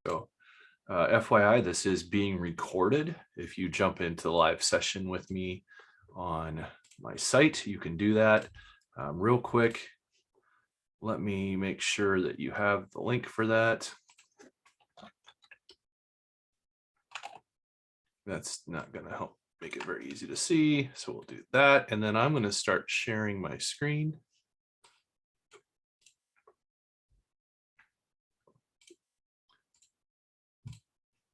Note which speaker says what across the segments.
Speaker 1: So FYI, this is being recorded. If you jump into the live session with me on my site, you can do that real quick. Let me make sure that you have the link for that. That's not going to help make it very easy to see. So we'll do that. And then I'm going to start sharing my screen.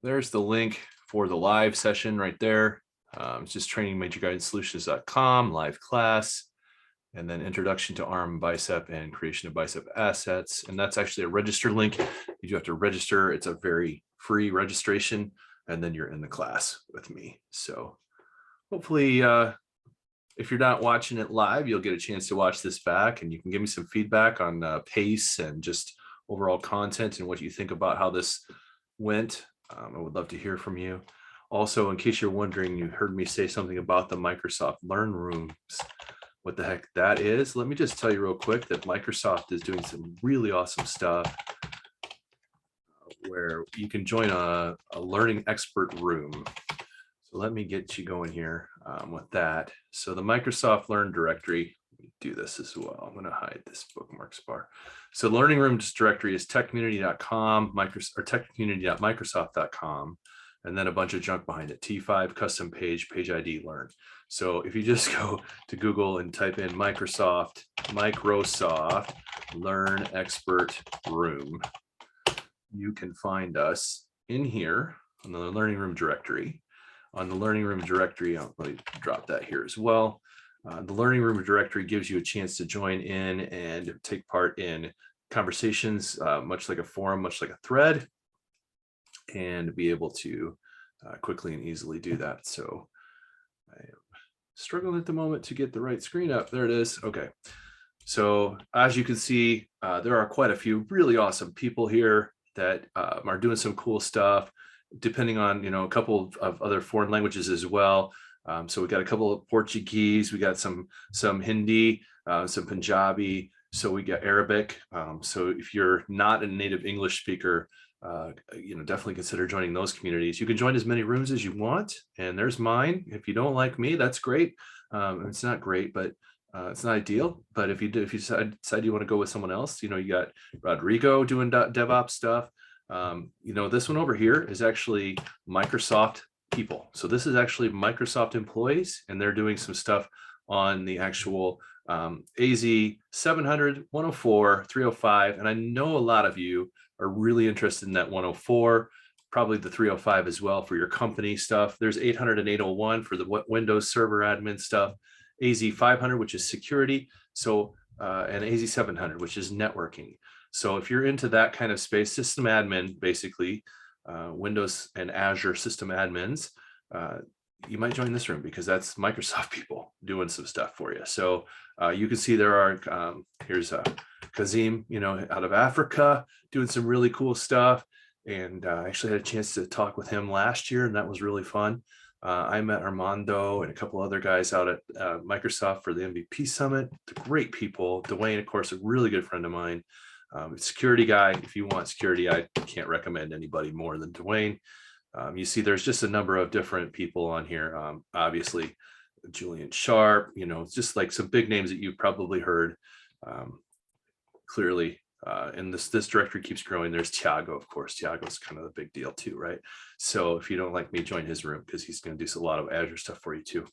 Speaker 1: There's the link for the live session right there. It's just trainingmajorguidance-solutions.com, live class, and then introduction to ARM and Bicep and creation of Bicep assets. And that's actually a register link. You do have to register. It's a very free registration, and then you're in the class with me. So hopefully, if you're not watching it live, you'll get a chance to watch this back, and you can give me some feedback on pace and just overall content and what you think about how this went. I would love to hear from you. Also, in case you're wondering, you heard me say something about the Microsoft Learn Rooms. What the heck that is? Let me just tell you real quick that Microsoft is doing some really awesome stuff where you can join a learning expert room. So let me get you going here with that. So the Microsoft Learn directory, let me do this as well. I'm going to hide this bookmarks bar. So learning rooms directory is techcommunity.com, or techcommunity.microsoft.com, and then a bunch of junk behind it. T5 custom page ID learn. So if you just go to Google and type in Microsoft Learn Expert Room, you can find us in here on the learning room directory. On the learning room directory, let me drop that here as well. The learning room directory gives you a chance to join in and take part in conversations, much like a forum, much like a thread, and be able to quickly and easily do that. So I am struggling at the moment to get the right screen up. There it is. Okay. So as you can see, there are quite a few really awesome people here that are doing some cool stuff, depending on, a couple of other foreign languages as well. So we got a couple of Portuguese, we got some Hindi, some Punjabi, so we got Arabic. So if you're not a native English speaker, definitely consider joining those communities. You can join as many rooms as you want, and there's mine. If you don't like me, that's great. It's not great, but it's not ideal. But if you decide you want to go with someone else, you got Rodrigo doing DevOps stuff. This one over here is actually Microsoft people. So this is actually Microsoft employees, and they're doing some stuff on the actual AZ 700, 104, 305. And I know a lot of you are really interested in that 104, probably the 305 as well for your company stuff. There's 800 and 801 for the Windows Server admin stuff, AZ 500, which is security. So, and AZ 700, which is networking. So if you're into that kind of space, system admin, basically, Windows and Azure system admins, you might join this room because that's Microsoft people doing some stuff for you. So you can see there are, here's Kazim, out of Africa, doing some really cool stuff. And I actually had a chance to talk with him last year, and that was really fun. I met Armando and a couple other guys out at Microsoft for the MVP Summit. They're great people. Dwayne, of course, a really good friend of mine. Security guy. If you want security, I can't recommend anybody more than Dwayne. You see, there's just a number of different people on here. Obviously, Julian Sharp, it's just like some big names that you've probably heard. Clearly, and this directory keeps growing. There's Tiago, of course. Tiago's kind of a big deal too, right? So if you don't like me, join his room because he's going to do a lot of Azure stuff for you too.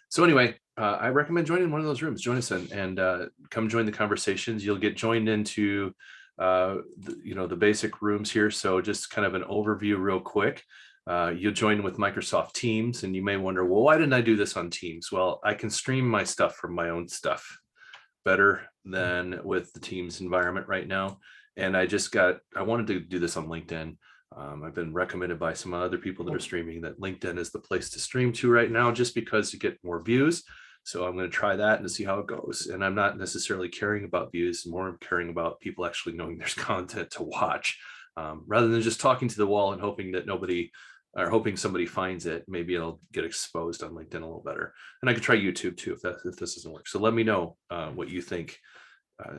Speaker 1: So anyway, I recommend joining one of those rooms. Join us and come join the conversations. You'll get joined into the basic rooms here. So just kind of an overview real quick. You'll join with Microsoft Teams, and you may wonder, well, why didn't I do this on Teams? Well, I can stream my stuff from my own stuff better than with the Teams environment right now. And I wanted to do this on LinkedIn. I've been recommended by some other people that are streaming that LinkedIn is the place to stream to right now, just because you get more views. So I'm going to try that and see how it goes. And I'm not necessarily caring about views, more I'm caring about people actually knowing there's content to watch, rather than just talking to the wall and hoping somebody finds it. Maybe it'll get exposed on LinkedIn a little better. And I could try YouTube too if this doesn't work. So let me know what you think.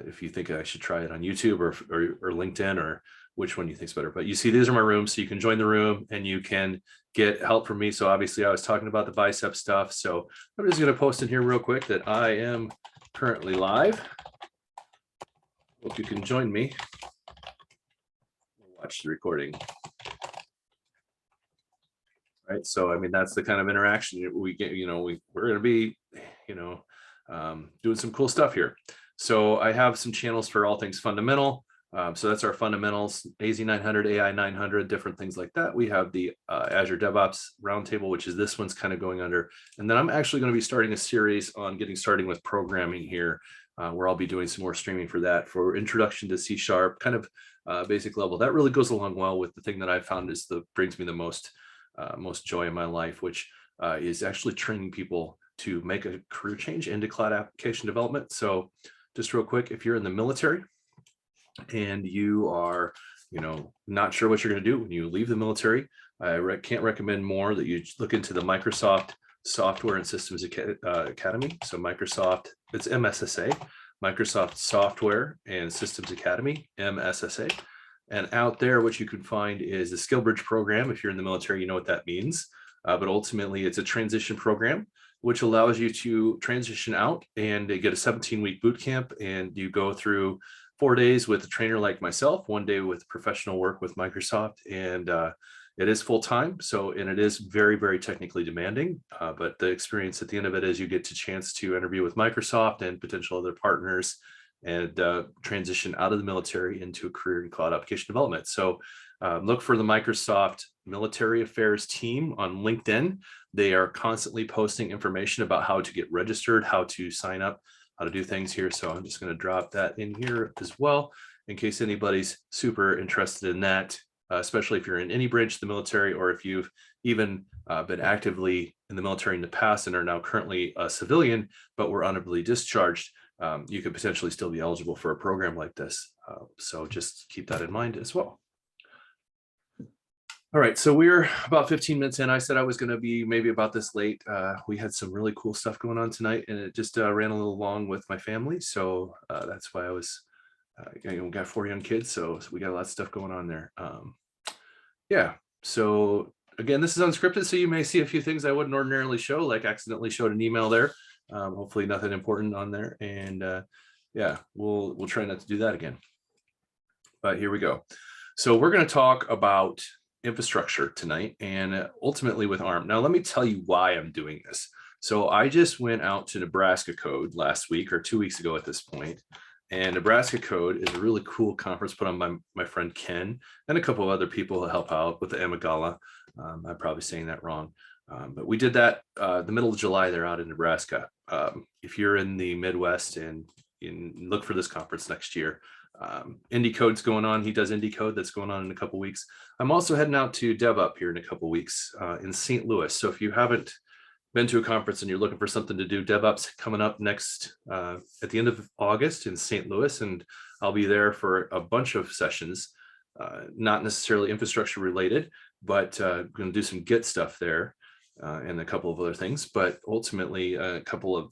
Speaker 1: If you think I should try it on YouTube or LinkedIn, or which one you think is better. But you see, these are my rooms, so you can join the room and you can get help from me. So obviously I was talking about the bicep stuff. So I'm just going to post in here real quick that I am currently live. Hope you can join me. Watch the recording. Right. So, I mean, that's the kind of interaction we get, we're going to be, doing some cool stuff here. So I have some channels for all things fundamental. So that's our fundamentals, AZ900, AI 900, different things like that. We have the Azure DevOps Roundtable, which is this one's kind of going under. And then I'm actually going to be starting a series on getting started with programming here, where I'll be doing some more streaming for that, for introduction to C#, kind of basic level. That really goes along well with the thing that I found is brings me the most joy in my life, which is actually training people to make a career change into cloud application development. So just real quick, if you're in the military and you are, not sure what you're going to do when you leave the military, I can't recommend more that you look into the Microsoft Software and Systems Academy. So Microsoft, it's MSSA, Microsoft Software and Systems Academy, MSSA. And out there, what you can find is a skill bridge program. If you're in the military, you know what that means. But ultimately, it's a transition program, which allows you to transition out and get a 17-week boot camp. And you go through 4 days with a trainer like myself, 1 day with professional work with Microsoft. And it is full time. And it is very, very technically demanding. But the experience at the end of it is you get a chance to interview with Microsoft and potential other partners and transition out of the military into a career in cloud application development. So look for the Microsoft Military Affairs team on LinkedIn. They are constantly posting information about how to get registered, how to sign up, how to do things here. So I'm just going to drop that in here as well, in case anybody's super interested in that, especially if you're in any branch of the military, or if you've even been actively in the military in the past and are now currently a civilian, but were honorably discharged. You could potentially still be eligible for a program like this. So just keep that in mind as well. All right, so we're about 15 minutes in. I said I was going to be maybe about this late. We had some really cool stuff going on tonight, and it just ran a little long with my family. So that's why I was, we got 4 young kids, so we got a lot of stuff going on there. Yeah, so again, this is unscripted, so you may see a few things I wouldn't ordinarily show, like accidentally showed an email there. Hopefully nothing important on there. And yeah, we'll try not to do that again. But here we go. So we're going to talk about infrastructure tonight, and ultimately with ARM. Now, let me tell you why I'm doing this. So I just went out to Nebraska Code last week, or 2 weeks ago at this point. And Nebraska Code is a really cool conference put on by my friend Ken and a couple of other people who help out with the Amagala. I'm probably saying that wrong. But we did that the middle of July there out in Nebraska. If you're in the Midwest and look for this conference next year, Indie Code's going on. He does Indie Code. That's going on in a couple weeks. I'm also heading out to DevUp here in a couple weeks in St. Louis. So if you haven't been to a conference and you're looking for something to do, DevUp's coming up next at the end of August in St. Louis, and I'll be there for a bunch of sessions, not necessarily infrastructure related, but going to do some Git stuff there. And a couple of other things, but ultimately a couple of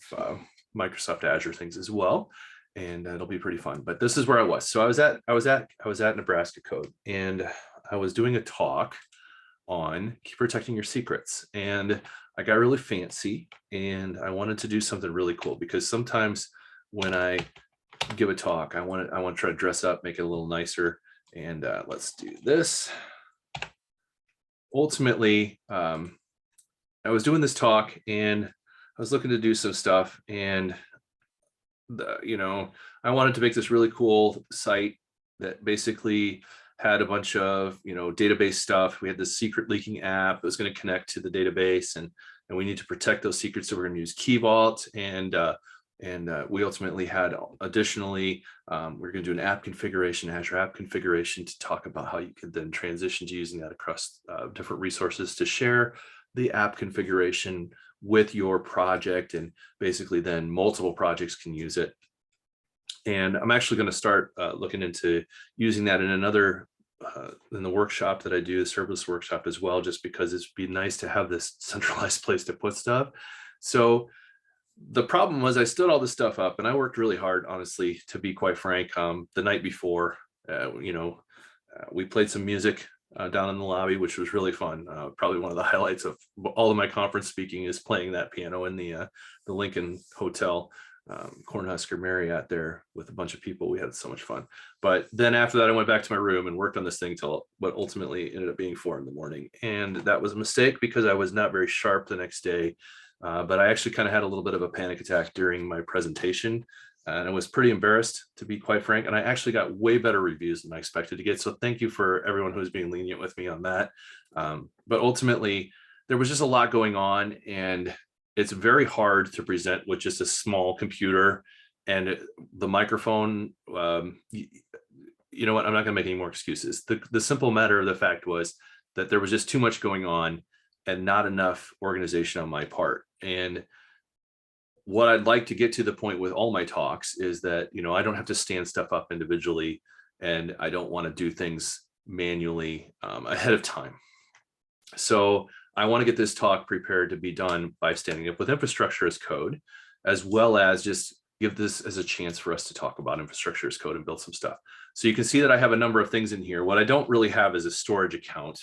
Speaker 1: Microsoft Azure things as well, and it'll be pretty fun. But this is where I was. So I was at Nebraska Code, and I was doing a talk on protecting your secrets, and I got really fancy, and I wanted to do something really cool, because sometimes when I give a talk, I want to try to dress up, make it a little nicer, and let's do this. Ultimately, I was doing this talk and I was looking to do some stuff, and I wanted to make this really cool site that basically had a bunch of database stuff. We had this secret leaking app that was going to connect to the database, and we need to protect those secrets. So we're going to use Key Vault, and we ultimately had additionally we're going to do an app configuration, Azure app configuration, to talk about how you could then transition to using that across different resources to share the app configuration with your project, and basically then multiple projects can use it. And I'm actually going to start looking into using that in another in the workshop that I do, the serverless workshop as well, just because it'd be nice to have this centralized place to put stuff. So the problem was I stood all this stuff up, and I worked really hard, honestly, to be quite frank, the night before, We played some music down in the lobby, which was really fun. Probably one of the highlights of all of my conference speaking is playing that piano in the Lincoln Hotel, Cornhusker Marriott there with a bunch of people. We had so much fun. But then after that, I went back to my room and worked on this thing till what ultimately ended up being 4 a.m. And that was a mistake because I was not very sharp the next day. But I actually kind of had a little bit of a panic attack during my presentation. And I was pretty embarrassed, to be quite frank. And I actually got way better reviews than I expected to get. So thank you for everyone who's being lenient with me on that. But ultimately, there was just a lot going on. And it's very hard to present with just a small computer and the microphone. You know what? I'm not going to make any more excuses. The simple matter of the fact was that there was just too much going on and not enough organization on my part. And what I'd like to get to the point with all my talks is that, I don't have to stand stuff up individually, and I don't want to do things manually ahead of time. So I want to get this talk prepared to be done by standing up with infrastructure as code, as well as just give this as a chance for us to talk about infrastructure as code and build some stuff. So you can see that I have a number of things in here. What I don't really have is a storage account,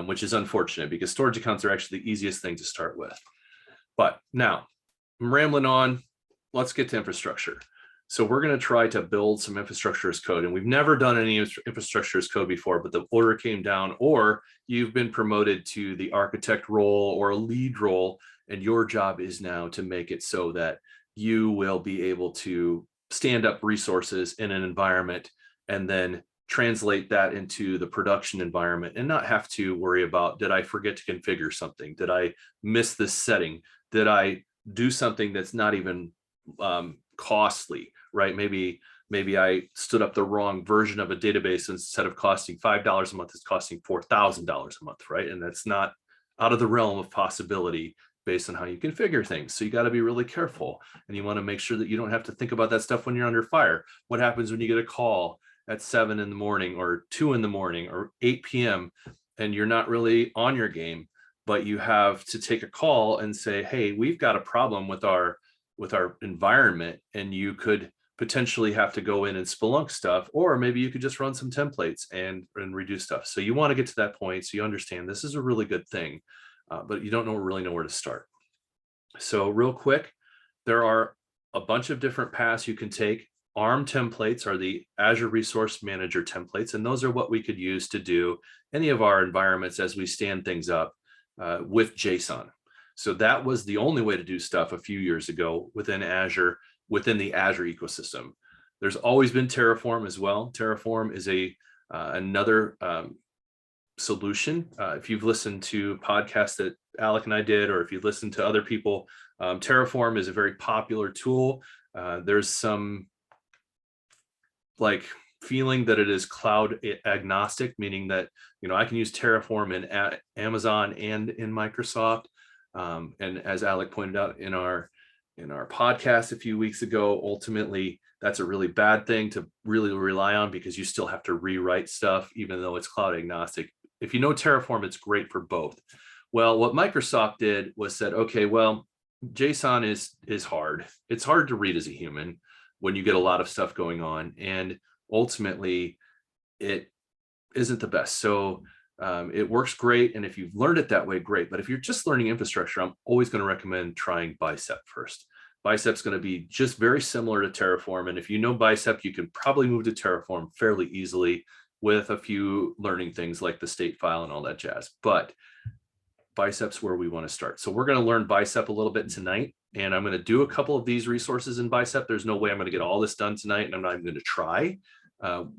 Speaker 1: which is unfortunate because storage accounts are actually the easiest thing to start with. But now, I'm rambling on. Let's get to infrastructure. So we're going to try to build some infrastructure as code. And we've never done any infrastructure as code before, but the order came down, or you've been promoted to the architect role or a lead role, and your job is now to make it so that you will be able to stand up resources in an environment and then translate that into the production environment and not have to worry about, did I forget to configure something? Did I miss this setting? Did I do something that's not even costly, right? Maybe I stood up the wrong version of a database. Instead of costing $5 a month, it's costing $4,000 a month, right? And that's not out of the realm of possibility based on how you configure things. So you got to be really careful, and you want to make sure that you don't have to think about that stuff when you're under fire. What happens when you get a call at 7 a.m. or 2 a.m. or 8 p.m. and you're not really on your game, but you have to take a call and say, hey, we've got a problem with our environment, and you could potentially have to go in and Splunk stuff, or maybe you could just run some templates and redo stuff. So you want to get to that point so you understand this is a really good thing, but you don't really know where to start. So real quick, there are a bunch of different paths you can take. ARM templates are the Azure Resource Manager templates, and those are what we could use to do any of our environments as we stand things up with JSON. So that was the only way to do stuff a few years ago within Azure, within the Azure ecosystem. There's always been Terraform as well. Terraform is another solution. If you've listened to podcasts that Alec and I did, or if you listen to other people, Terraform is a very popular tool. There's some feeling that it is cloud agnostic, meaning that I can use Terraform in Amazon and in Microsoft. And as Alec pointed out in our podcast a few weeks ago, ultimately that's a really bad thing to really rely on, because you still have to rewrite stuff even though it's cloud agnostic. If you know Terraform, it's great for both. Well, what Microsoft did was said, okay, well, JSON is hard. It's hard to read as a human when you get a lot of stuff going on, and ultimately it isn't the best. So it works great, and if you've learned it that way, great. But if you're just learning infrastructure, I'm always going to recommend trying Bicep first. Bicep's going to be just very similar to Terraform, and if you know Bicep, you can probably move to Terraform fairly easily with a few learning things like the state file and all that jazz. But Bicep's where we want to start. So we're going to learn Bicep a little bit tonight, and I'm going to do a couple of these resources in Bicep. There's no way I'm going to get all this done tonight, and I'm not even going to try.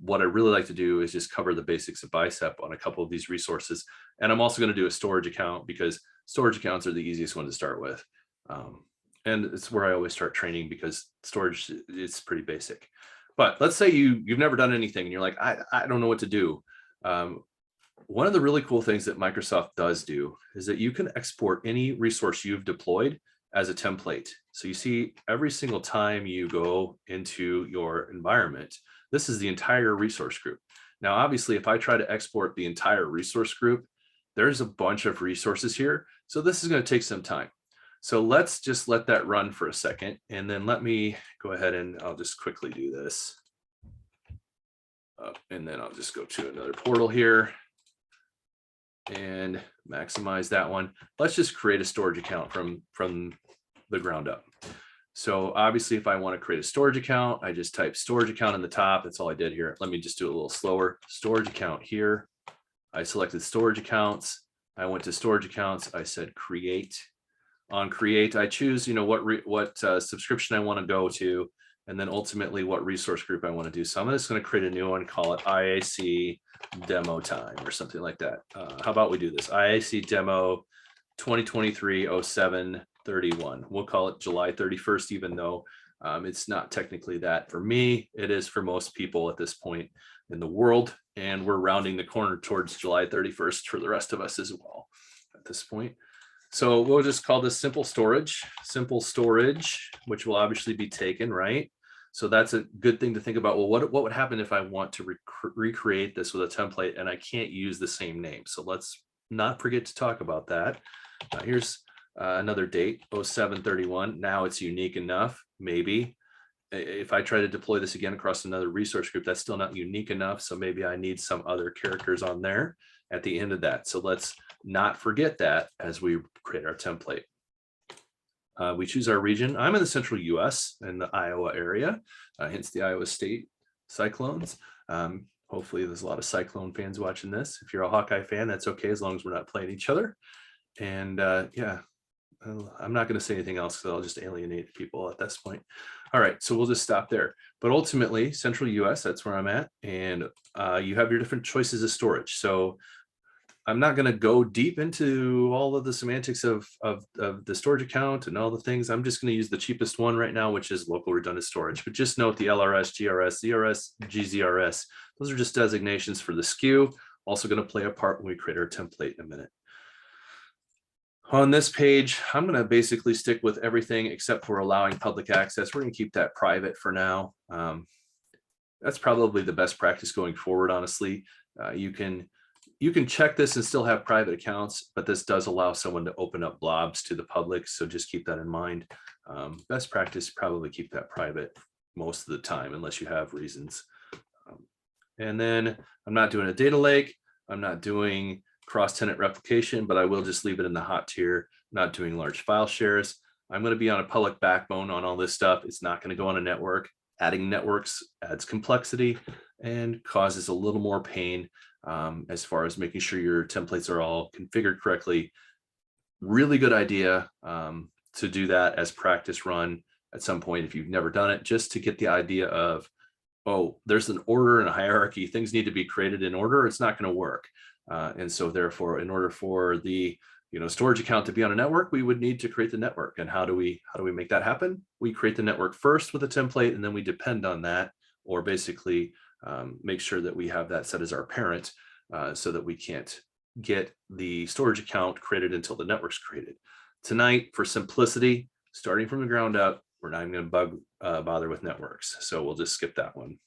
Speaker 1: What I really like to do is just cover the basics of Bicep on a couple of these resources. And I'm also going to do a storage account, because storage accounts are the easiest one to start with. And it's where I always start training, because storage is pretty basic. But let's say you've never done anything and you're like, I don't know what to do. One of the really cool things that Microsoft does do is that you can export any resource you've deployed as a template. So you see, every single time you go into your environment, this is the entire resource group. Now, obviously, if I try to export the entire resource group, there's a bunch of resources here. So this is going to take some time. So let's just let that run for a second. And then let me go ahead and I'll just quickly do this. And then I'll just go to another portal here and maximize that one. Let's just create a storage account from the ground up. So obviously, if I want to create a storage account, I just type storage account in the top. That's all I did here. Let me just do it a little slower. Storage account here. I selected storage accounts. I went to storage accounts. I said create. On create, I choose, what subscription I want to go to, and then ultimately what resource group I want to do. So I'm just going to create a new one, call it IAC demo time or something like that. How about we do this? IAC demo 2023-07-31. We'll call it July 31st, even though it's not technically that for me. It is for most people at this point in the world. And we're rounding the corner towards July 31st for the rest of us as well at this point. So we'll just call this simple storage, which will obviously be taken, right? So that's a good thing to think about. Well, what would happen if I want to recreate this with a template and I can't use the same name? So let's not forget to talk about that. Here's another date, 07/31. Now it's unique enough, maybe. If I try to deploy this again across another resource group, that's still not unique enough. So maybe I need some other characters on there at the end of that. So let's not forget that as we create our template. We choose our region. I'm in the central US in the Iowa area, hence the Iowa State Cyclones. Hopefully there's a lot of Cyclone fans watching this. If you're a Hawkeye fan, that's okay, as long as we're not playing each other. And yeah, I'm not going to say anything else because I'll just alienate people at this point. All right, so we'll just stop there. But ultimately, central US, that's where I'm at. And you have your different choices of storage. So I'm not going to go deep into all of the semantics of the storage account and all the things. I'm just going to use the cheapest one right now, which is local redundant storage. But just note the LRS, GRS, ZRS, GZRS. Those are just designations for the SKU. Also going to play a part when we create our template in a minute. On this page, I'm going to basically stick with everything except for allowing public access. We're going to keep that private for now. That's probably the best practice going forward, honestly. You can check this and still have private accounts, but this does allow someone to open up blobs to the public. So just keep that in mind. Best practice, probably keep that private most of the time, unless you have reasons. And then I'm not doing a data lake. I'm not doing cross-tenant replication, but I will just leave it in the hot tier, not doing large file shares. I'm going to be on a public backbone on all this stuff. It's not going to go on a network. Adding networks adds complexity and causes a little more pain as far as making sure your templates are all configured correctly. Really good idea to do that as practice run at some point if you've never done it, just to get the idea of, oh, there's an order and a hierarchy. Things need to be created in order. It's not going to work. And so therefore, in order for the storage account to be on a network, we would need to create the network. And how do we make that happen? We create the network first with a template, and then we depend on that, or basically make sure that we have that set as our parent so that we can't get the storage account created until the network's created. Tonight, for simplicity, starting from the ground up, we're not even going to bother with networks. So we'll just skip that one.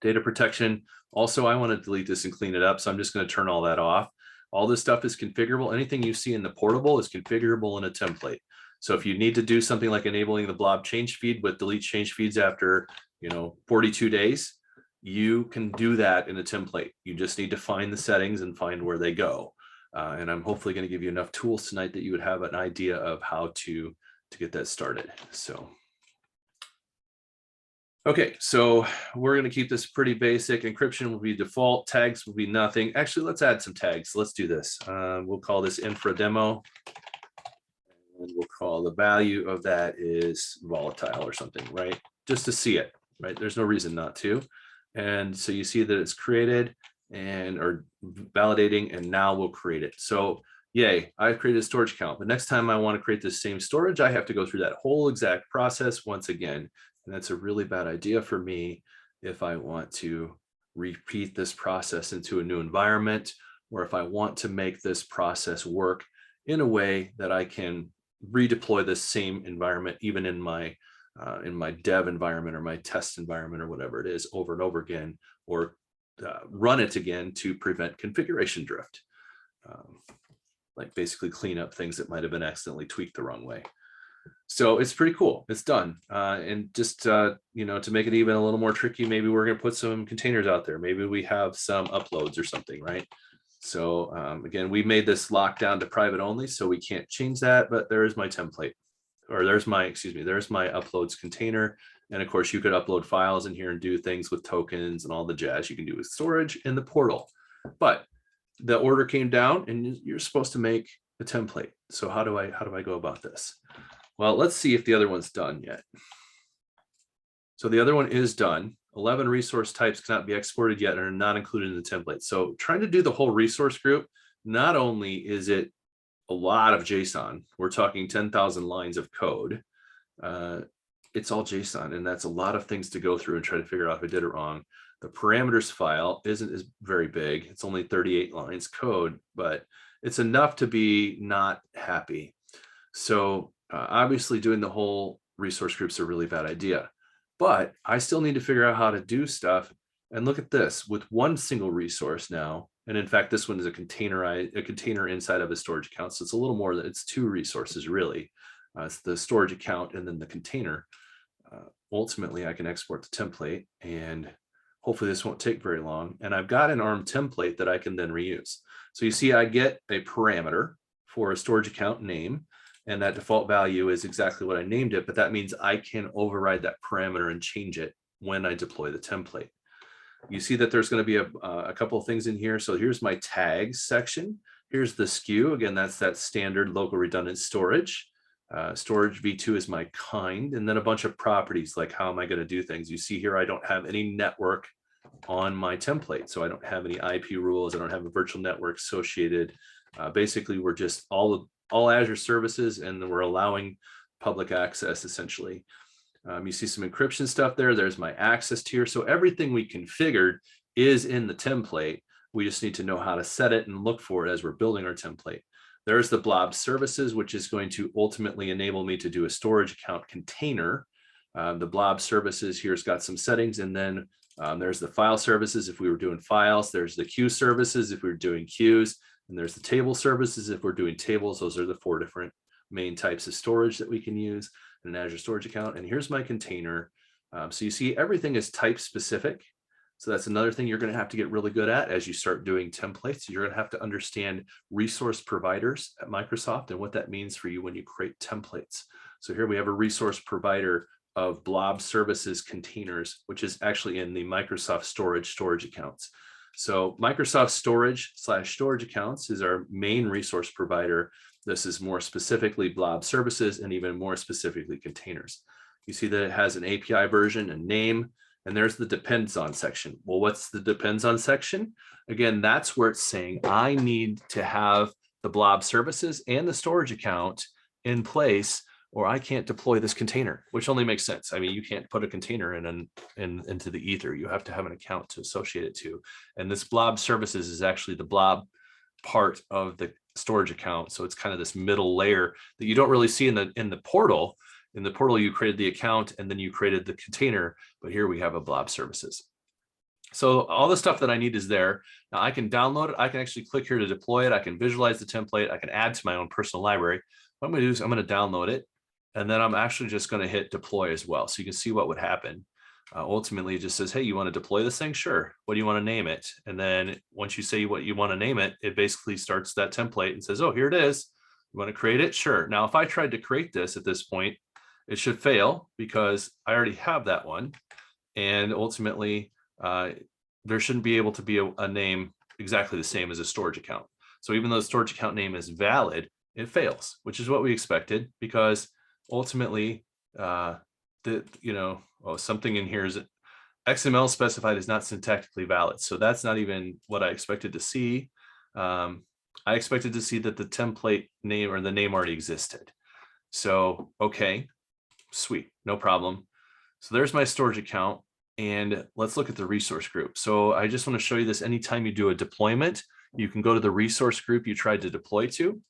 Speaker 1: Data protection. Also, I want to delete this and clean it up. So I'm just going to turn all that off. All this stuff is configurable. Anything you see in the portable is configurable in a template. So if you need to do something like enabling the blob change feed with delete change feeds after 42 days, you can do that in a template. You just need to find the settings and find where they go. And I'm hopefully going to give you enough tools tonight that you would have an idea of how to get that started. So. Okay, so we're going to keep this pretty basic. Encryption will be default. Tags will be nothing. Actually, let's add some tags. Let's do this. We'll call this infra demo. And we'll call the value of that is volatile or something, right? Just to see it, right? There's no reason not to. And so you see that it's created or validating, and now we'll create it. So yay, I've created a storage account. But next time I want to create the same storage, I have to go through that whole exact process once again. And that's a really bad idea for me if I want to repeat this process into a new environment, or if I want to make this process work in a way that I can redeploy this same environment, even in my dev environment or my test environment or whatever it is, over and over again, or run it again to prevent configuration drift. Like basically clean up things that might have been accidentally tweaked the wrong way. So it's pretty cool. It's done. And just, you know, to make it even a little more tricky, maybe we're going to put some containers out there. Maybe we have some uploads or something, right? So again, we made this locked down to private only, so we can't change that, but there's my template, or there's my, excuse me, there's my uploads container. And of course you could upload files in here and do things with tokens and all the jazz you can do with storage in the portal. But the order came down and you're supposed to make a template. So how do I go about this? Well, let's see if the other one's done yet. So the other one is done. 11 resource types cannot be exported yet and are not included in the template. So trying to do the whole resource group, not only is it a lot of JSON, we're talking 10,000 lines of code. It's all JSON, and that's a lot of things to go through and try to figure out if I did it wrong. The parameters file isn't very big. It's only 38 lines code, but it's enough to be not happy. So obviously doing the whole resource groups is a really bad idea, but I still need to figure out how to do stuff. And look at this with one single resource now. And in fact, this one is a container inside of a storage account. So it's a little more, it's two resources really. It's the storage account and then the container. Ultimately, I can export the template, and hopefully this won't take very long. And I've got an ARM template that I can then reuse. So you see, I get a parameter for a storage account name, and that default value is exactly what I named it, but that means I can override that parameter and change it when I deploy the template. You see that there's going to be a couple of things in here. So here's my tags section. Here's the SKU. Again, that's that standard local redundant storage. Storage v2 is my kind, and then a bunch of properties like how am I going to do things. You see here, I don't have any network on my template. So I don't have any IP rules. I don't have a virtual network associated. Basically, we're just all Azure services, and we're allowing public access essentially. You see some encryption stuff there. There's my access tier. So everything we configured is in the template. We just need to know how to set it and look for it as we're building our template. There's the blob services, which is going to ultimately enable me to do a storage account container. The blob services here's got some settings, and then there's the file services if we were doing files. There's the queue services if we were doing queues, and there's the table services if we're doing tables. Those are the 4 different main types of storage that we can use in an Azure storage account. And here's my container. So you see everything is type specific. So that's another thing you're going to have to get really good at as you start doing templates. You're going to have to understand resource providers at Microsoft and what that means for you when you create templates. So here we have a resource provider of blob services containers, which is actually in the Microsoft storage accounts. So Microsoft storage/storage accounts is our main resource provider. This is more specifically blob services and even more specifically containers. You see that it has an API version, a name, and there's the depends on section. Well, what's the depends on section? Again, that's where it's saying I need to have the blob services and the storage account in place, or I can't deploy this container, which only makes sense. I mean, you can't put a container into the ether. You have to have an account to associate it to. And this blob services is actually the blob part of the storage account. So it's kind of this middle layer that you don't really see in the portal. In the portal, you created the account and then you created the container, but here we have a blob services. So all the stuff that I need is there. Now I can download it. I can actually click here to deploy it. I can visualize the template. I can add to my own personal library. What I'm going to do is I'm going to download it, and then I'm actually just going to hit deploy as well. So you can see what would happen. Ultimately, it just says, hey, you want to deploy this thing? Sure. What do you want to name it? And then once you say what you want to name it, it basically starts that template and says, oh, here it is. You want to create it? Sure. Now, if I tried to create this at this point, it should fail because I already have that one. And ultimately, there shouldn't be able to be a name exactly the same as a storage account. So even though the storage account name is valid, it fails, which is what we expected, because ultimately, something in here is XML specified is not syntactically valid. So that's not even what I expected to see. I expected to see that the template name or the name already existed. So, okay. Sweet, no problem. So there's my storage account, and let's look at the resource group. So I just want to show you this. Anytime you do a deployment, you can go to the resource group you tried to deploy to,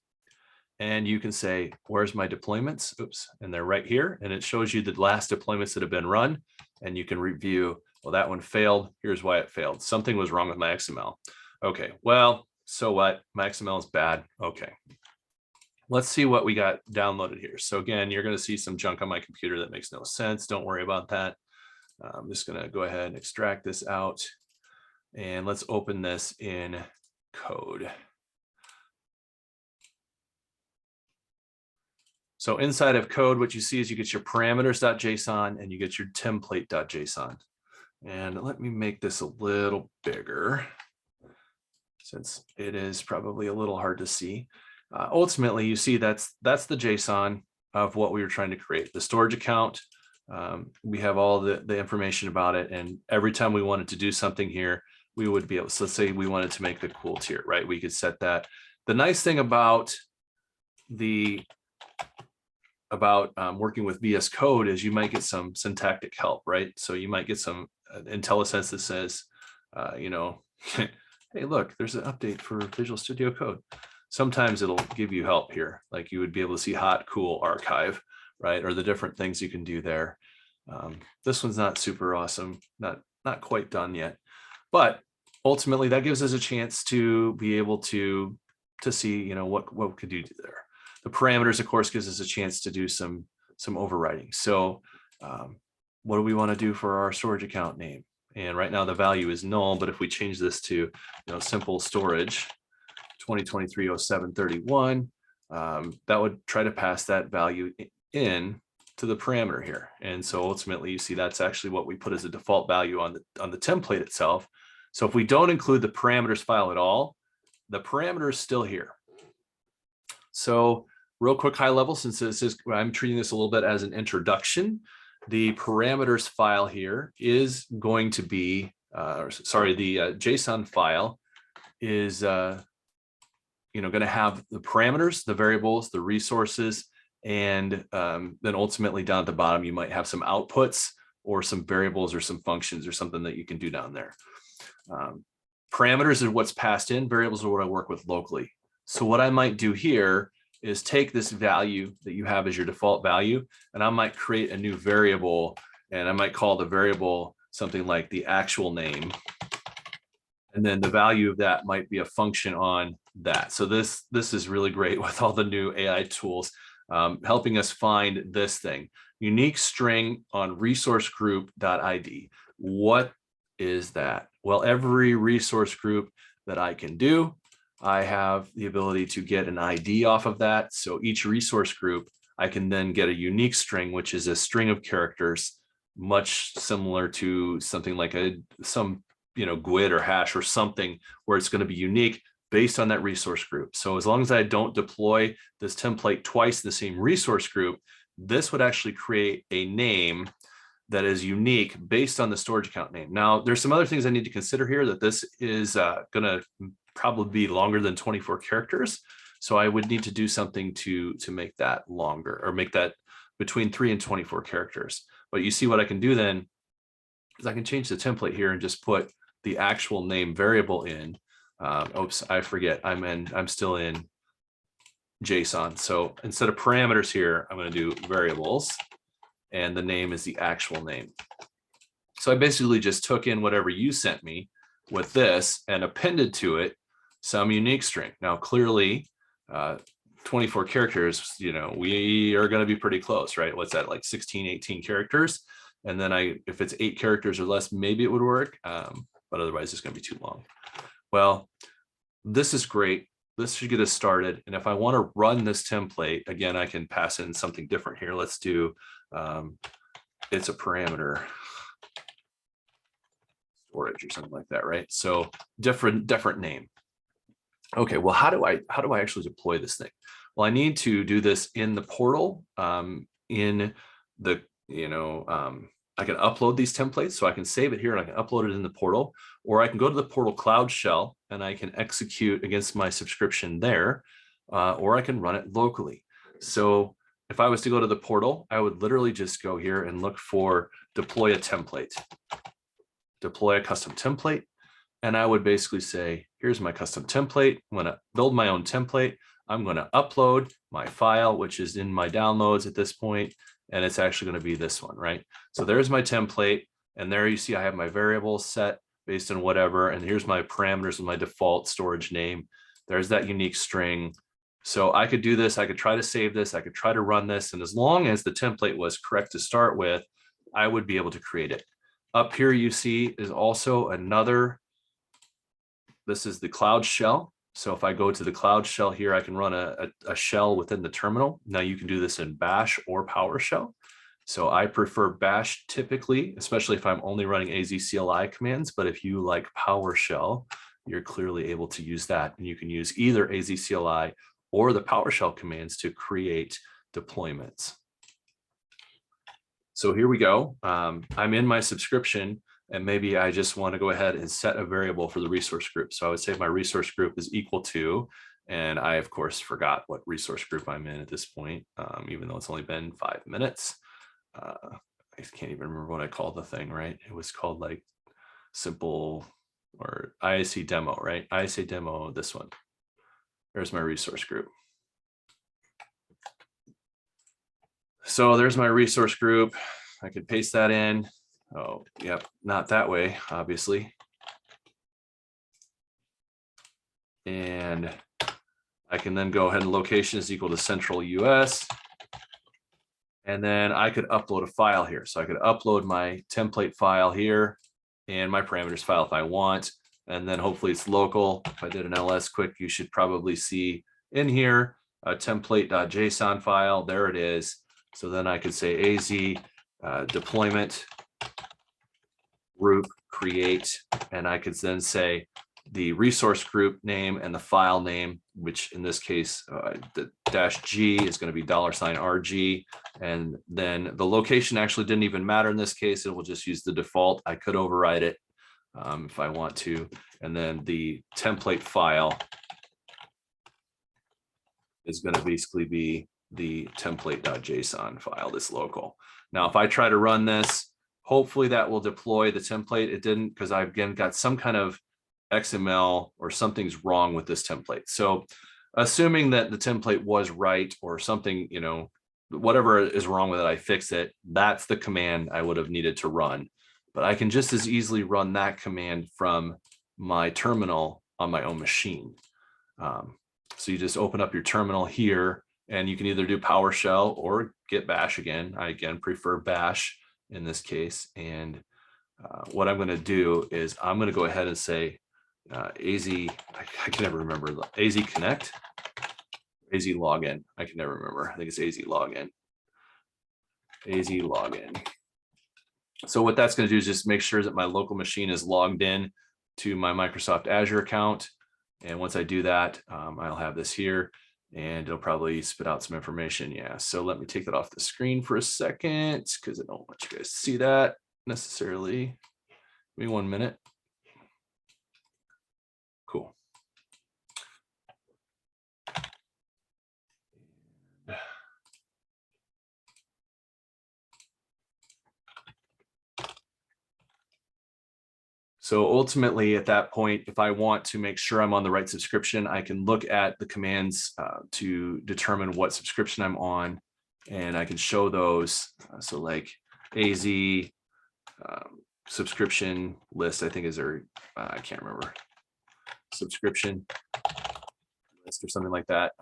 Speaker 1: and you can say, where's my deployments? Oops, and they're right here. And it shows you the last deployments that have been run, and you can review, well, that one failed. Here's why it failed. Something was wrong with my XML. Okay, well, so what? My XML is bad. Okay. let's see what we got downloaded here. So again, you're going to see some junk on my computer that makes no sense. Don't worry about that. I'm just going to go ahead and extract this out, and let's open this in code. So inside of code, what you see is you get your parameters.json and you get your template.json. And let me make this a little bigger, since it is probably a little hard to see. Ultimately, you see that's the JSON of what we were trying to create. The storage account, we have all the information about it. And every time we wanted to do something here, we would be able, so let's say we wanted to make the cool tier, right? We could set that. The nice thing about working with VS Code is you might get some syntactic help, right? So you might get some IntelliSense that says, you know, hey, look, there's an update for Visual Studio Code. Sometimes it'll give you help here, like you would be able to see hot, cool archive, right? Or the different things you can do there. This one's not super awesome, not quite done yet, but ultimately that gives us a chance to be able to see, you know, what could you do there. The parameters, of course, gives us a chance to do some overriding. So what do we want to do for our storage account name? And right now the value is null, but if we change this to, you know, simple storage 2023-07-31, that would try to pass that value in to the parameter here. And so ultimately you see that's actually what we put as a default value on the template itself. So if we don't include the parameters file at all, the parameter is still here. So real quick high level, since this is, I'm treating this a little bit as an introduction, the parameters file here is going to be, the JSON file is, you know, going to have the parameters, the variables, the resources, and then ultimately down at the bottom, you might have some outputs or some variables or some functions or something that you can do down there. Parameters is what's passed in, variables are what I work with locally. So what I might do here is take this value that you have as your default value, and I might create a new variable, and I might call the variable something like the actual name. And then the value of that might be a function on that. So this is really great with all the new AI tools, helping us find this thing, unique string on resource group.id. What is that? Well, every resource group that I can do, I have the ability to get an ID off of that. So each resource group, I can then get a unique string, which is a string of characters, much similar to something like some GUID or hash or something where it's going to be unique based on that resource group. So as long as I don't deploy this template twice in the same resource group, this would actually create a name that is unique based on the storage account name. Now, there's some other things I need to consider here, that this is going to probably be longer than 24 characters. So I would need to do something to make that longer, or make that between 3 and 24 characters. But you see what I can do then is I can change the template here and just put the actual name variable in. Oops, I forget. I'm still in JSON. So instead of parameters here, I'm going to do variables, and the name is the actual name. So I basically just took in whatever you sent me with this and appended to it some unique string. Now, clearly, 24 characters, we are going to be pretty close, right? What's that, like 16, 18 characters? And then if it's 8 characters or less, maybe it would work, but otherwise it's going to be too long. Well, this is great. This should get us started. And if I want to run this template, again, I can pass in something different here. Let's do, it's a parameter storage or something like that, right? So different name. Okay, well, how do I actually deploy this thing? Well, I need to do this in the portal. In the, I can upload these templates, so I can save it here and I can upload it in the portal, or I can go to the portal Cloud Shell and I can execute against my subscription there, or I can run it locally. So if I was to go to the portal, I would literally just go here and look for deploy a template, deploy a custom template. And I would basically say, here's my custom template. I'm going to build my own template. I'm going to upload my file, which is in my downloads at this point, and it's actually going to be this one, right? So there's my template, and there you see I have my variables set based on whatever, and here's my parameters and my default storage name. There's that unique string. So I could do this, I could try to save this, I could try to run this, and as long as the template was correct to start with, I would be able to create it. Up here you see is also another, this is the Cloud Shell. So if I go to the Cloud Shell here, I can run a shell within the terminal. Now you can do this in Bash or PowerShell. So I prefer Bash typically, especially if I'm only running AZCLI commands, but if you like PowerShell, you're clearly able to use that. And you can use either AZCLI or the PowerShell commands to create deployments. So here we go. I'm in my subscription, and maybe I just want to go ahead and set a variable for the resource group. So I would say my resource group is equal to, and I of course forgot what resource group I'm in at this point, even though it's only been 5 minutes. I can't even remember what I called the thing, right? It was called like simple or IAC demo, right? IAC demo, this one. There's my resource group. So there's my resource group. I could paste that in. Oh, yep, not that way, obviously. And I can then go ahead and location is equal to central US. And then I could upload a file here. So I could upload my template file here and my parameters file if I want. And then hopefully it's local. If I did an ls quick, you should probably see in here a template.json file. There it is. So then I could say AZ deployment group create, and I could then say the resource group name and the file name, which in this case, the -G is going to be $RG. And then the location actually didn't even matter in this case. It will just use the default. I could override it if I want to. And then the template file is going to basically be the template.json file, this local. Now, if I try to run this, hopefully that will deploy the template. It didn't, because I've again got some kind of XML or something's wrong with this template. So assuming that the template was right or something, you know, whatever is wrong with it, I fix it. That's the command I would have needed to run. But I can just as easily run that command from my terminal on my own machine. So you just open up your terminal here, and you can either do PowerShell or Git Bash again. I again prefer Bash in this case. And what I'm going to do is I'm going to go ahead and say AZ, I can never remember, AZ Connect, AZ Login. I can never remember. I think it's AZ Login. AZ Login. So what that's going to do is just make sure that my local machine is logged in to my Microsoft Azure account. And once I do that, I'll have this here, and it'll probably spit out some information. Yeah, so let me take that off the screen for a second, because I don't want you guys to see that necessarily. Give me 1 minute. Cool. So ultimately at that point, if I want to make sure I'm on the right subscription, I can look at the commands to determine what subscription I'm on, and I can show those. So like AZ subscription list, I think is there, I can't remember, subscription list or something like that.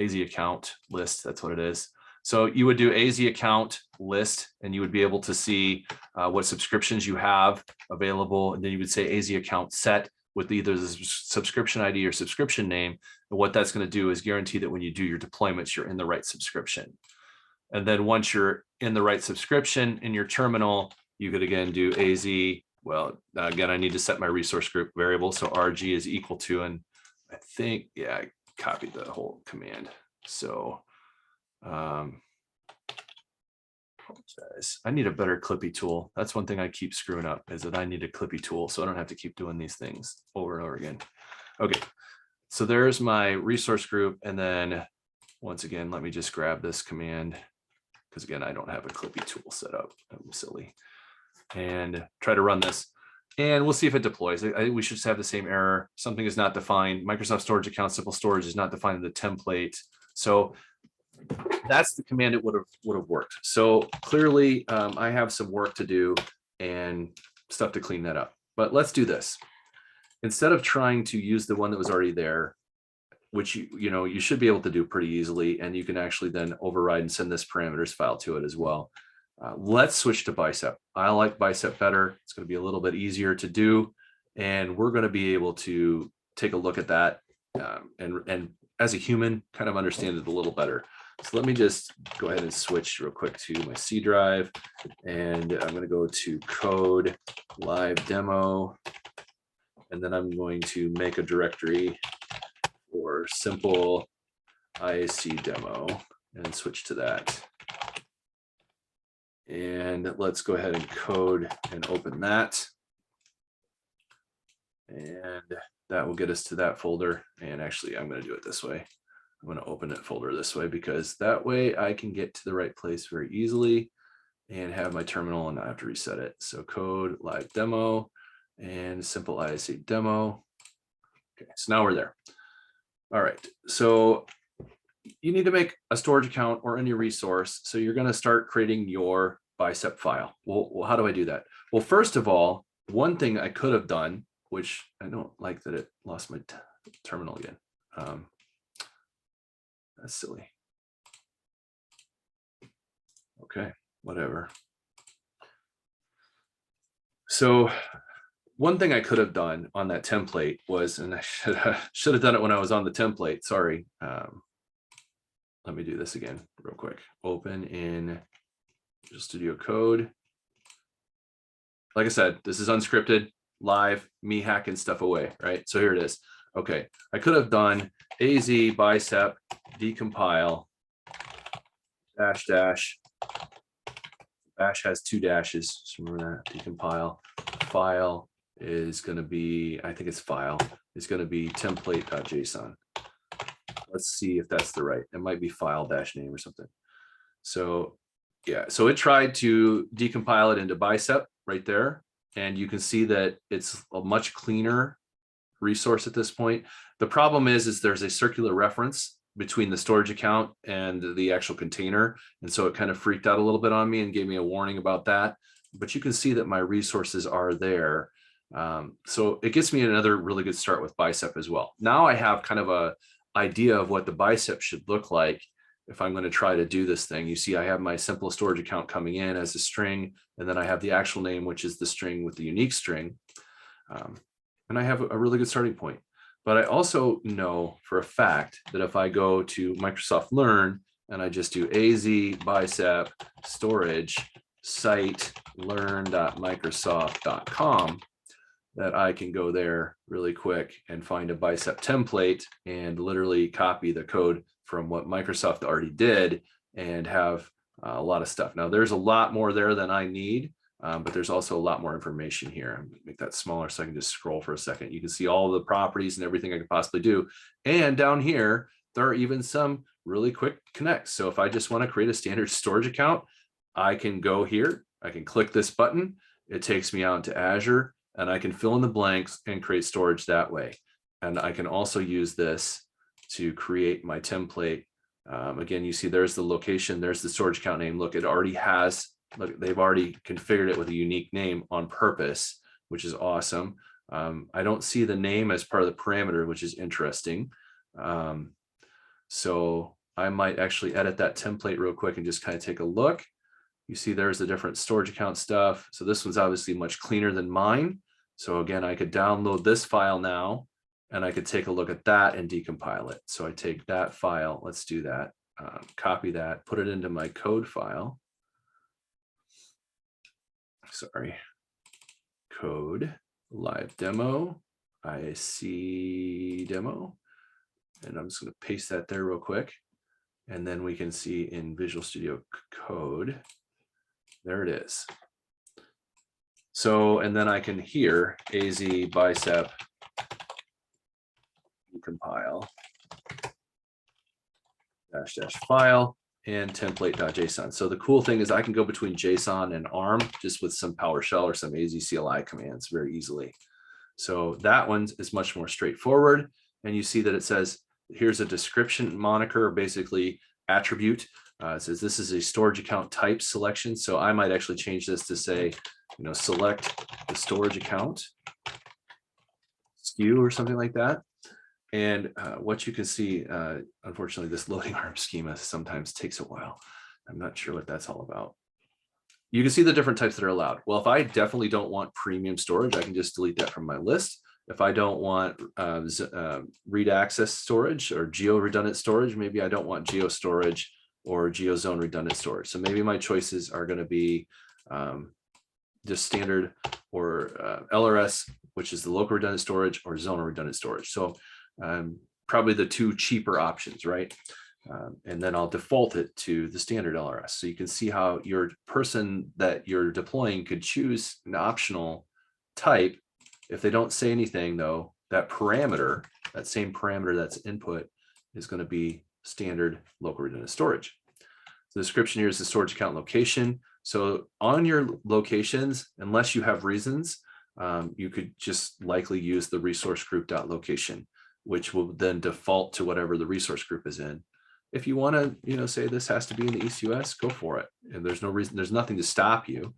Speaker 1: AZ account list, that's what it is. So you would do AZ account list, and you would be able to see what subscriptions you have available. And then you would say AZ account set with either the subscription ID or subscription name. And what that's going to do is guarantee that when you do your deployments, you're in the right subscription. And then once you're in the right subscription in your terminal, you could again do AZ. Well, again, I need to set my resource group variable. So RG is equal to, and I think, yeah, I copied the whole command. So apologize. I need a better clippy tool. That's one thing I keep screwing up, is that I need a clippy tool so I don't have to keep doing these things over and over again. Okay, so there's my resource group. And then once again, let me just grab this command, because again, I don't have a clippy tool set up. I'm silly. And try to run this. And we'll see if it deploys. I think we should just have the same error. Something is not defined. Microsoft Storage account simple storage is not defined in the template. So that's the command it would have worked. So clearly I have some work to do and stuff to clean that up. But let's do this. Instead of trying to use the one that was already there, which you should be able to do pretty easily, and you can actually then override and send this parameters file to it as well. Let's switch to Bicep. I like Bicep better. It's going to be a little bit easier to do, and we're going to be able to take a look at that and as a human kind of understand it a little better. So let me just go ahead and switch real quick to my C drive, and I'm going to go to code live demo, and then I'm going to make a directory for simple IAC demo and switch to that. And let's go ahead and code and open that. And that will get us to that folder. And actually, I'm going to do it this way. I'm going to open it folder this way, because that way I can get to the right place very easily and have my terminal and not have to reset it. So code live demo and simple IAC demo. Okay, so now we're there. All right, so you need to make a storage account or any resource. So you're going to start creating your Bicep file. Well, how do I do that? Well, first of all, one thing I could have done, which I don't like that it lost my terminal again. That's silly. Okay, whatever. So one thing I could have done on that template was, and I should have done it when I was on the template, sorry. Let me do this again real quick. Open in Visual Studio Code. Like I said, this is unscripted, live, me hacking stuff away, right? So here it is. Okay, I could have done AZ bicep decompile dash dash. Bash has 2 dashes. So remember that, decompile. File is going to be, I think it's file, is going to be template.json. Let's see if that's the right. It might be file dash name or something. So yeah, so it tried to decompile it into Bicep right there. And you can see that it's a much cleaner resource at this point. The problem is there's a circular reference between the storage account and the actual container. And so it kind of freaked out a little bit on me and gave me a warning about that. But you can see that my resources are there. So it gets me another really good start with Bicep as well. Now I have kind of a idea of what the Bicep should look like if I'm going to try to do this thing. You see, I have my simple storage account coming in as a string, and then I have the actual name, which is the string with the unique string. And I have a really good starting point. But I also know for a fact that if I go to Microsoft Learn and I just do AZ bicep storage site learn.microsoft.com, that I can go there really quick and find a Bicep template and literally copy the code from what Microsoft already did and have a lot of stuff. Now there's a lot more there than I need. But there's also a lot more information here. I'm going to make that smaller so I can just scroll for a second. You can see all the properties and everything I could possibly do. And down here, there are even some really quick connects. So if I just want to create a standard storage account, I can go here. I can click this button. It takes me out to Azure, and I can fill in the blanks and create storage that way. And I can also use this to create my template. Again, you see there's the location, there's the storage account name. Look, it already has. Look, they've already configured it with a unique name on purpose, which is awesome. I don't see the name as part of the parameter, which is interesting. So I might actually edit that template real quick and just kind of take a look. You see there's the different storage account stuff. So this one's obviously much cleaner than mine. So again, I could download this file now, and I could take a look at that and decompile it. So I take that file, let's do that, copy that, put it into my code file. Sorry, code live demo, IAC demo. And I'm just going to paste that there real quick. And then we can see in Visual Studio Code, there it is. So, and then I can here, AZ bicep compile dash dash file and template.json. So the cool thing is I can go between JSON and ARM just with some PowerShell or some AZ CLI commands very easily. So that one is much more straightforward. And you see that it says, here's a description moniker, basically attribute. It says this is a storage account type selection. So I might actually change this to say, select the storage account SKU or something like that. And what you can see, unfortunately, this loading arm schema sometimes takes a while. I'm not sure what that's all about. You can see the different types that are allowed. Well, if I definitely don't want premium storage, I can just delete that from my list. If I don't want read access storage or geo redundant storage, maybe I don't want geo storage or geo zone redundant storage. So maybe my choices are going to be just standard or LRS, which is the local redundant storage, or zonal redundant storage. So probably the two cheaper options, right? And then I'll default it to the standard LRS. So you can see how your person that you're deploying could choose an optional type. If they don't say anything though, that parameter, that same parameter that's input, is going to be standard local redundant storage. The description here is the storage account location. So on your locations, unless you have reasons, you could just likely use the resource group.location, which will then default to whatever the resource group is in. If you want to, say this has to be in the East US, go for it. And there's no reason, there's nothing to stop you.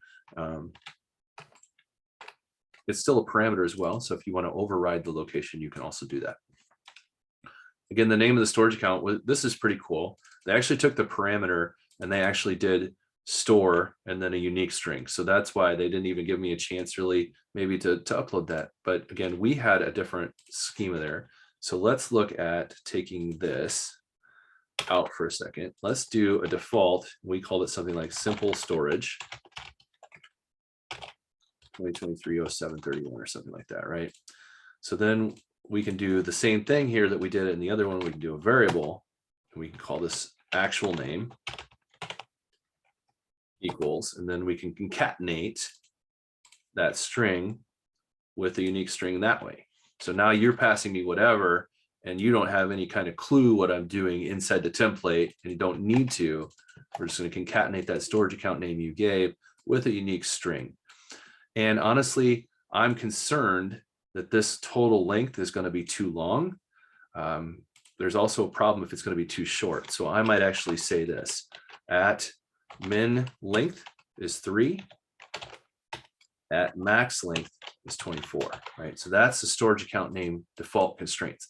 Speaker 1: It's still a parameter as well. So if you want to override the location, you can also do that. Again, the name of the storage account, this is pretty cool. They actually took the parameter and they actually did store and then a unique string. So that's why they didn't even give me a chance really maybe to upload that. But again, we had a different schema there. So let's look at taking this out for a second. Let's do a default. We called it something like simple storage 2023-07-31 or something like that, right? So then we can do the same thing here that we did in the other one. We can do a variable and we can call this actual name equals, and then we can concatenate that string with a unique string that way. So now you're passing me whatever, and you don't have any kind of clue what I'm doing inside the template, and you don't need to. We're just going to concatenate that storage account name you gave with a unique string. And honestly, I'm concerned that this total length is going to be too long. There's also a problem if it's going to be too short. So I might actually say this: at min length is 3, at max length is 24, right? So that's the storage account name default constraints.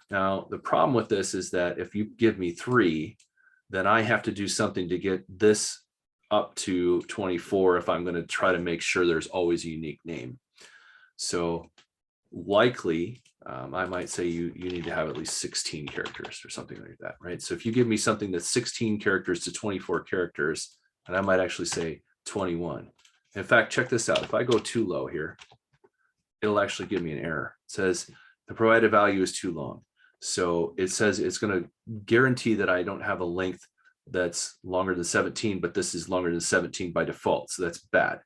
Speaker 1: Now, the problem with this is that if you give me 3, then I have to do something to get this up to 24 if I'm going to try to make sure there's always a unique name. So likely, I might say you need to have at least 16 characters or something like that, right? So if you give me something that's 16 characters to 24 characters, and I might actually say 21. In fact, check this out. If I go too low here, it'll actually give me an error. It says the provided value is too long. So it says it's going to guarantee that I don't have a length that's longer than 17, but this is longer than 17 by default. So that's bad.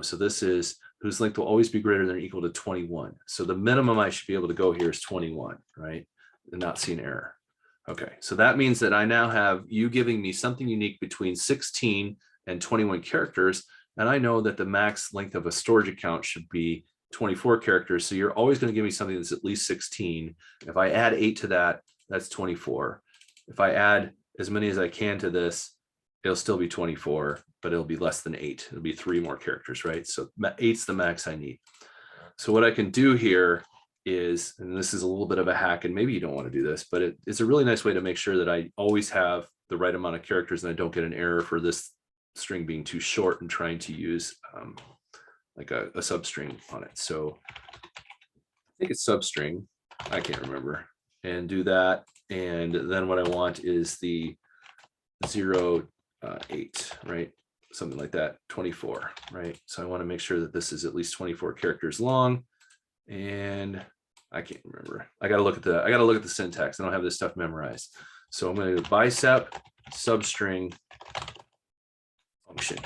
Speaker 1: So this is whose length will always be greater than or equal to 21. So the minimum I should be able to go here is 21, right? And not see an error. Okay, so that means that I now have you giving me something unique between 16 and 21 characters. And I know that the max length of a storage account should be 24 characters. So you're always going to give me something that's at least 16. If I add 8 to that, that's 24. If I add as many as I can to this, it'll still be 24, but it'll be less than 8. It'll be 3 more characters, right? So 8's the max I need. So what I can do here is, and this is a little bit of a hack, and maybe you don't want to do this, but it's a really nice way to make sure that I always have the right amount of characters and I don't get an error for this string being too short and trying to use like a substring on it. So I think it's substring, I can't remember, and do that. And then what I want is the 0, 8, right? Something like that, 24, right? So I want to make sure that this is at least 24 characters long. And I can't remember. I got to look at the syntax. I don't have this stuff memorized. So I'm going to do bicep substring function.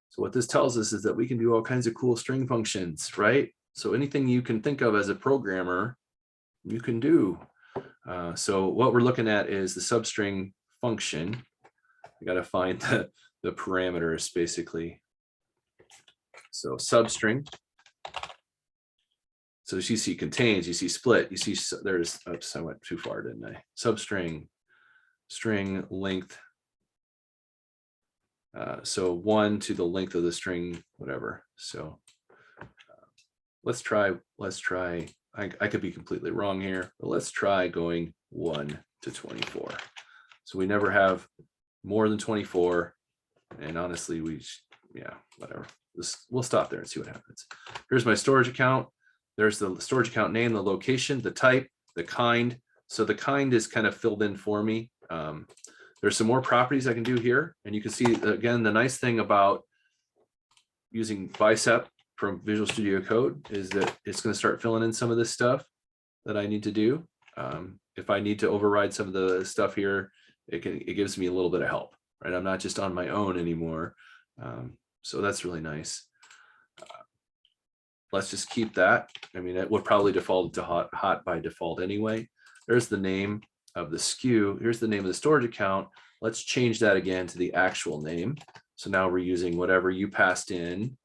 Speaker 1: So what this tells us is that we can do all kinds of cool string functions, right? So anything you can think of as a programmer, you can do. So what we're looking at is the substring function. I got to find the parameters basically. So substring. So you see contains, you see split, you see there's, oops, I went too far, didn't I? Substring, string length. So 1 to the length of the string, whatever. So let's try I could be completely wrong here, but let's try going 1 to 24. So we never have more than 24. And honestly, yeah, whatever. We'll stop there and see what happens. Here's my storage account. There's the storage account name, the location, the type, the kind. So the kind is kind of filled in for me. There's some more properties I can do here. And you can see, again, the nice thing about using Bicep from Visual Studio Code is that it's going to start filling in some of this stuff that I need to do. If I need to override some of the stuff here, it gives me a little bit of help, right? I'm not just on my own anymore. So that's really nice. Let's just keep that. I mean, it would probably default to hot by default anyway. There's the name of the SKU. Here's the name of the storage account. Let's change that again to the actual name. So now we're using whatever you passed in.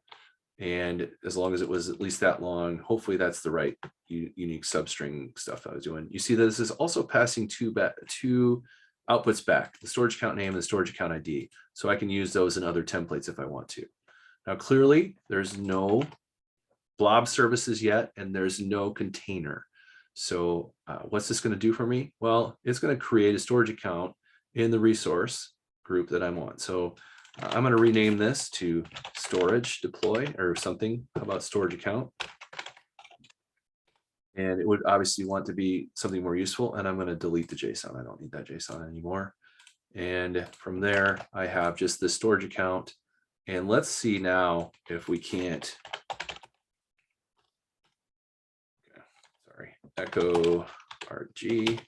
Speaker 1: And as long as it was at least that long, hopefully that's the right unique substring stuff I was doing. You see that this is also passing two outputs back, the storage account name and the storage account ID. So I can use those in other templates if I want to. Now, clearly there's no blob services yet, and there's no container. So what's this going to do for me? Well, it's going to create a storage account in the resource group that I'm on. So I'm going to rename this to storage deploy or something. How about storage account? And it would obviously want to be something more useful. And I'm going to delete the JSON. I don't need that JSON anymore. And from there, I have just this storage account. And let's see now if we can't. Okay, sorry, echo RG.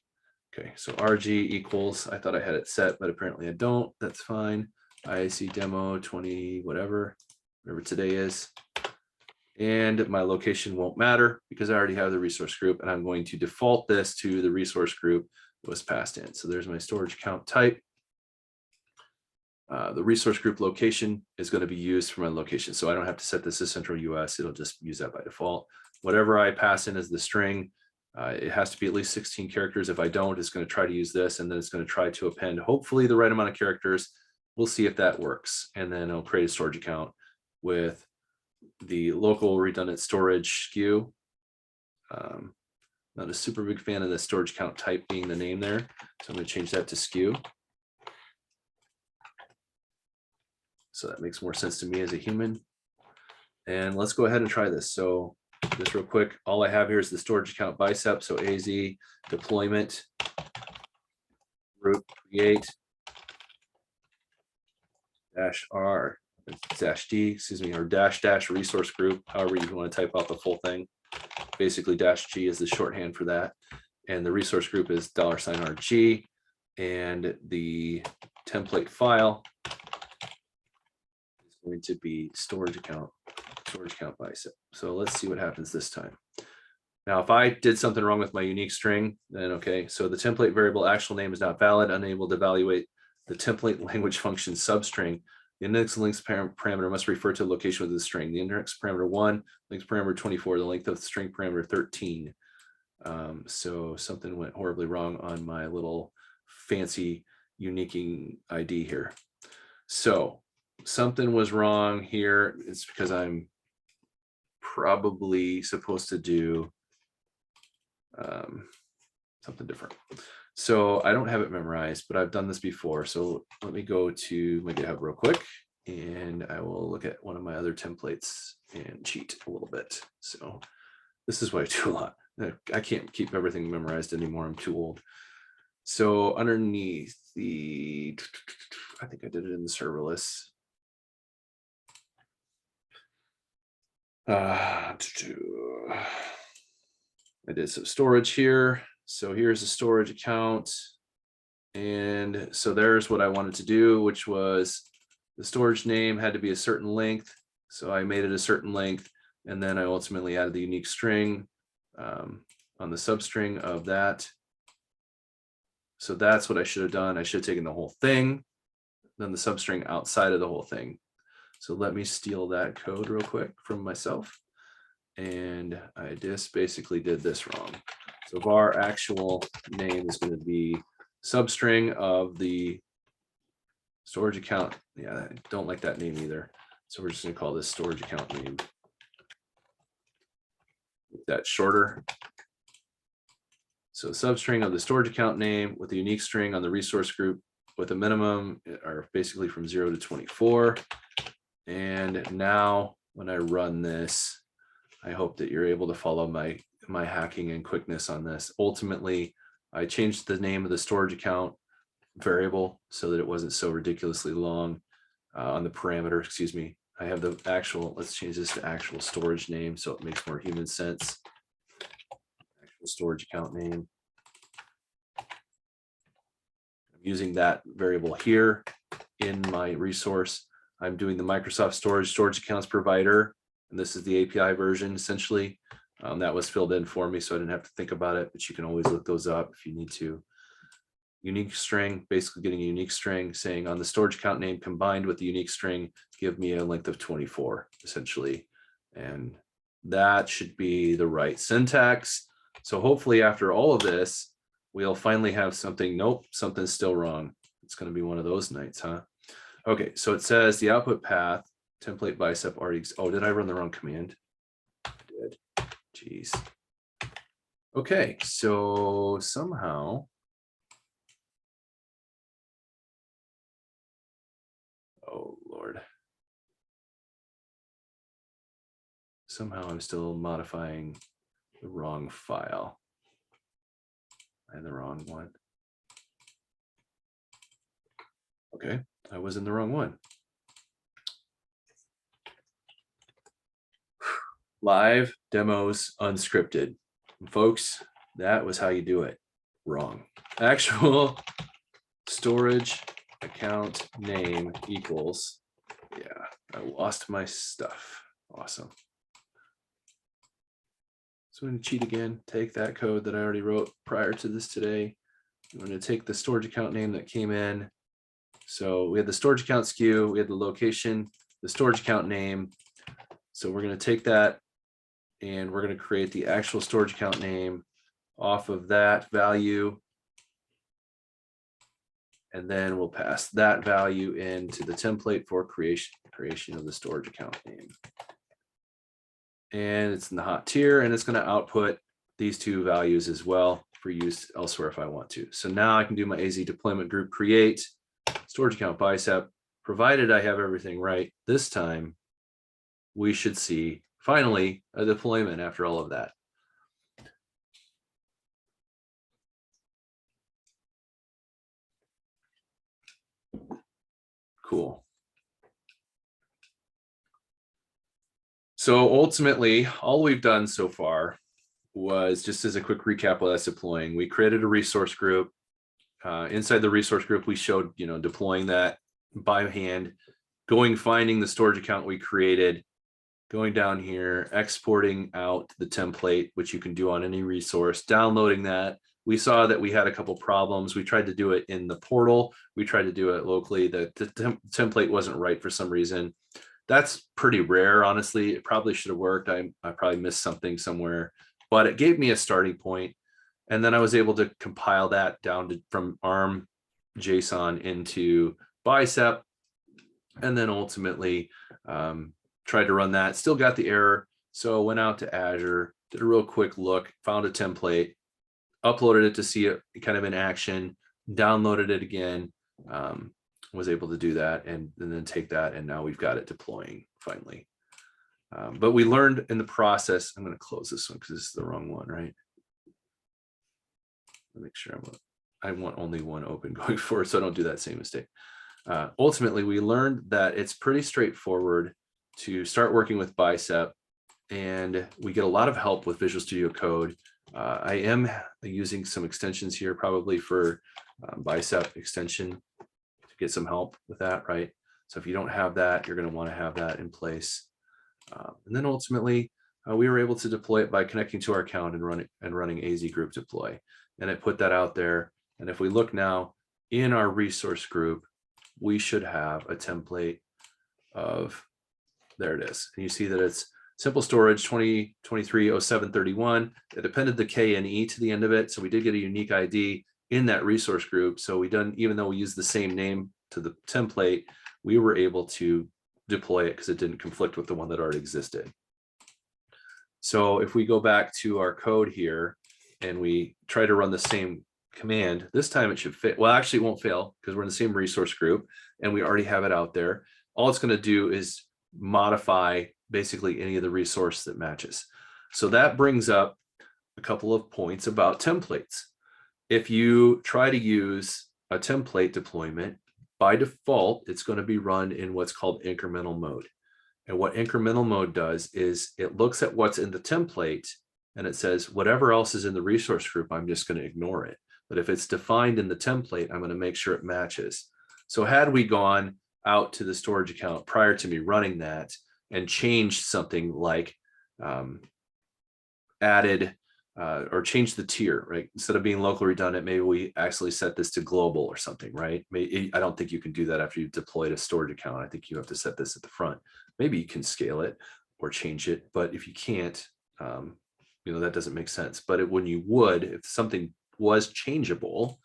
Speaker 1: Okay, so RG equals, I thought I had it set, but apparently I don't. That's fine. IAC demo 20, whatever today is. And my location won't matter because I already have the resource group, and I'm going to default this to the resource group that was passed in. So there's my storage account type. The resource group location is going to be used for my location. So I don't have to set this as Central US. It'll just use that by default. Whatever I pass in as the string, it has to be at least 16 characters. If I don't, it's going to try to use this, and then it's going to try to append hopefully the right amount of characters. We'll see if that works. And then I'll create a storage account with the local redundant storage SKU. Not a super big fan of the storage account type being the name there. So I'm going to change that to SKU. So that makes more sense to me as a human. And let's go ahead and try this. So just real quick, all I have here is the storage account Bicep. So AZ deployment root create -R -D, excuse me, or -- resource group, however you want to type out the full thing. Basically -G is the shorthand for that. And the resource group is $RG, and the template file is going to be storage account Bicep. So let's see what happens this time. Now, if I did something wrong with my unique string, then okay, so the template variable actual name is not valid, unable to evaluate the template language function substring. The index links parameter must refer to the location of the string. The index parameter 1, links parameter 24, the length of the string parameter 13. So something went horribly wrong on my little fancy uniquing ID here. So something was wrong here. It's because I'm probably supposed to do something different. So I don't have it memorized, but I've done this before. So let me go to my GitHub real quick, and I will look at one of my other templates and cheat a little bit. So this is what I do a lot. I can't keep everything memorized anymore. I'm too old. So underneath the, I think I did it in the serverless. I did some storage here. So here's a storage account. And so there's what I wanted to do, which was the storage name had to be a certain length. So I made it a certain length. And then I ultimately added the unique string on the substring of that. So that's what I should have done. I should have taken the whole thing, then the substring outside of the whole thing. So let me steal that code real quick from myself. And I just basically did this wrong. So var actual name is going to be substring of the storage account. Yeah, I don't like that name either. So we're just going to call this storage account name. Make that shorter. So substring of the storage account name with a unique string on the resource group with a minimum are basically from 0 to 24. And now when I run this, I hope that you're able to follow my hacking and quickness on this. Ultimately, I changed the name of the storage account variable so that it wasn't so ridiculously long on the parameter, excuse me. I have the actual, let's change this to actual storage name so it makes more human sense. Actual storage account name. I'm using that variable here in my resource. I'm doing the Microsoft storage accounts provider, and this is the API version essentially. That was filled in for me, so I didn't have to think about it, but you can always look those up if you need to. Unique string, basically getting a unique string saying on the storage account name combined with the unique string, give me a length of 24 essentially. And that should be the right syntax. So hopefully after all of this, we'll finally have something. Nope, something's still wrong. It's going to be one of those nights, huh? Okay, so it says the output path, template bicep already. Oh, did I run the wrong command? I did. Jeez. Okay, so somehow. Oh, Lord. Somehow I'm still modifying the wrong file. I had the wrong one. Okay, I was in the wrong one. Live demos unscripted. And folks, that was how you do it. Wrong. Actual storage account name equals, yeah, I lost my stuff. Awesome. So I'm going to cheat again, take that code that I already wrote prior to this today. I'm going to take the storage account name that came in. So we had the storage account SKU, we had the location, the storage account name. So we're going to take that and we're going to create the actual storage account name off of that value. And then we'll pass that value into the template for creation of the storage account name. And it's in the hot tier, and it's going to output these two values as well for use elsewhere if I want to. So now I can do my AZ deployment group create storage account bicep, provided I have everything right. This time we should see finally a deployment after all of that. Cool. So ultimately, all we've done so far was, just as a quick recap of us deploying, we created a resource group. Inside the resource group, we showed, deploying that by hand, finding the storage account we created, going down here, exporting out the template, which you can do on any resource, downloading that. We saw that we had a couple problems. We tried to do it in the portal. We tried to do it locally. The template wasn't right for some reason. That's pretty rare, honestly. It probably should have worked. I probably missed something somewhere, but it gave me a starting point. And then I was able to compile that down from ARM JSON into Bicep. And then ultimately tried to run that, still got the error. So went out to Azure, did a real quick look, found a template, uploaded it to see it kind of in action, downloaded it again, was able to do that and then take that. And now we've got it deploying finally. But we learned in the process, I'm going to close this one because this is the wrong one, right? Make sure I want only one open going forward, so I don't do that same mistake. Ultimately, we learned that it's pretty straightforward to start working with Bicep, and we get a lot of help with Visual Studio Code. I am using some extensions here, probably for Bicep extension to get some help with that, right? So if you don't have that, you're going to want to have that in place. And then ultimately, we were able to deploy it by connecting to our account and running AZ group deploy. And it put that out there. And if we look now in our resource group, we should have a template of, there it is. And you see that it's simple storage 2023-0731. It appended the K and E to the end of it. So we did get a unique ID in that resource group. So even though we used the same name to the template, we were able to deploy it because it didn't conflict with the one that already existed. So if we go back to our code here and we try to run the same command, this time it should fail. Well, actually it won't fail because we're in the same resource group and we already have it out there. All it's going to do is modify basically any of the resource that matches. So that brings up a couple of points about templates. If you try to use a template deployment, by default, it's going to be run in what's called incremental mode. And what incremental mode does is it looks at what's in the template and it says, whatever else is in the resource group, I'm just going to ignore it. But if it's defined in the template, I'm going to make sure it matches. So had we gone out to the storage account prior to me running that and changed something like added or changed the tier, right? Instead of being local redundant, maybe we actually set this to global or something, right? I don't think you can do that after you've deployed a storage account. I think you have to set this at the front. Maybe you can scale it or change it, but if you can't, that doesn't make sense. But when you would, if something was changeable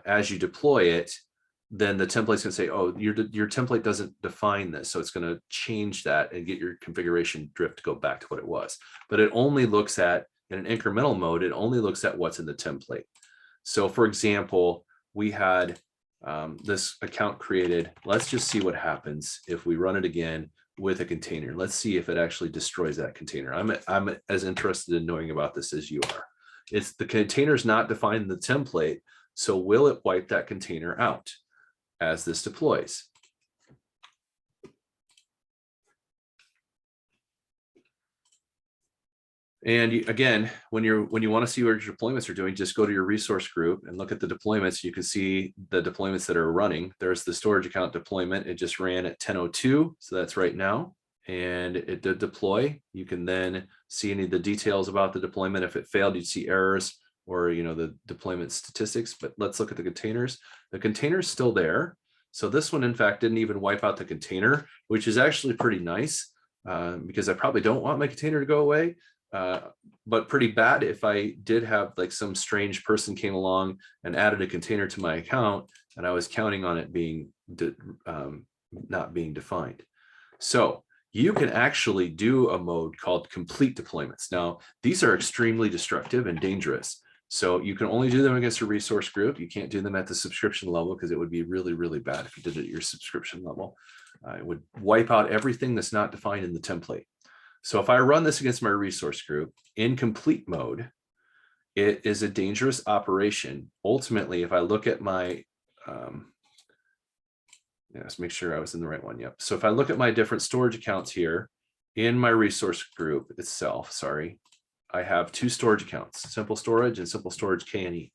Speaker 1: as you deploy it, then the template's going to say, oh, your template doesn't define this. So it's going to change that and get your configuration drift to go back to what it was. But it only looks at, in an incremental mode, it only looks at what's in the template. So for example, we had this account created. Let's just see what happens if we run it again with a container. Let's see if it actually destroys that container. I'm as interested in knowing about this as you are. It's the container's not defined in the template. So will it wipe that container out as this deploys? And again, when you want to see what your deployments are doing, just go to your resource group and look at the deployments. You can see the deployments that are running. There's the storage account deployment. It just ran at 10:02. So that's right now. And it did deploy. You can then see any of the details about the deployment. If it failed, you'd see errors or the deployment statistics. But let's look at the containers. The container's still there. So this one, in fact, didn't even wipe out the container, which is actually pretty nice because I probably don't want my container to go away. But pretty bad if I did have like some strange person came along and added a container to my account and I was counting on it being not being defined. So you can actually do a mode called complete deployments. Now, these are extremely destructive and dangerous. So you can only do them against a resource group. You can't do them at the subscription level because it would be really, really bad if you did it at your subscription level. It would wipe out everything that's not defined in the template. So if I run this against my resource group in complete mode, it is a dangerous operation. Ultimately, if I look at my, let's make sure I was in the right one. Yep. So if I look at my different storage accounts here in my resource group itself, I have two storage accounts, simple storage and simple storage K&E.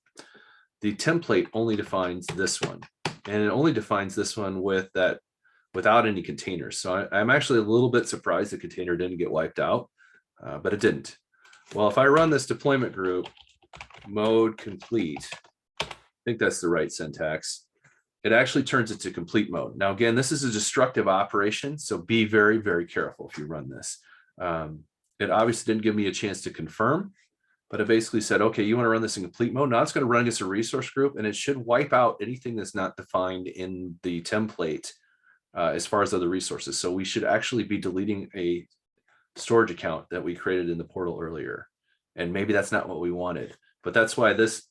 Speaker 1: The template only defines this one, and it only defines this one without any containers. So I'm actually a little bit surprised the container didn't get wiped out, but it didn't. Well, if I run this deployment group, mode complete, I think that's the right syntax, it actually turns it to complete mode. Now, again, this is a destructive operation, so be very, very careful if you run this. It obviously didn't give me a chance to confirm, but it basically said, okay, you want to run this in complete mode. Now it's going to run against a resource group, and it should wipe out anything that's not defined in the template as far as other resources. So we should actually be deleting a storage account that we created in the portal earlier. And maybe that's not what we wanted, but that's why this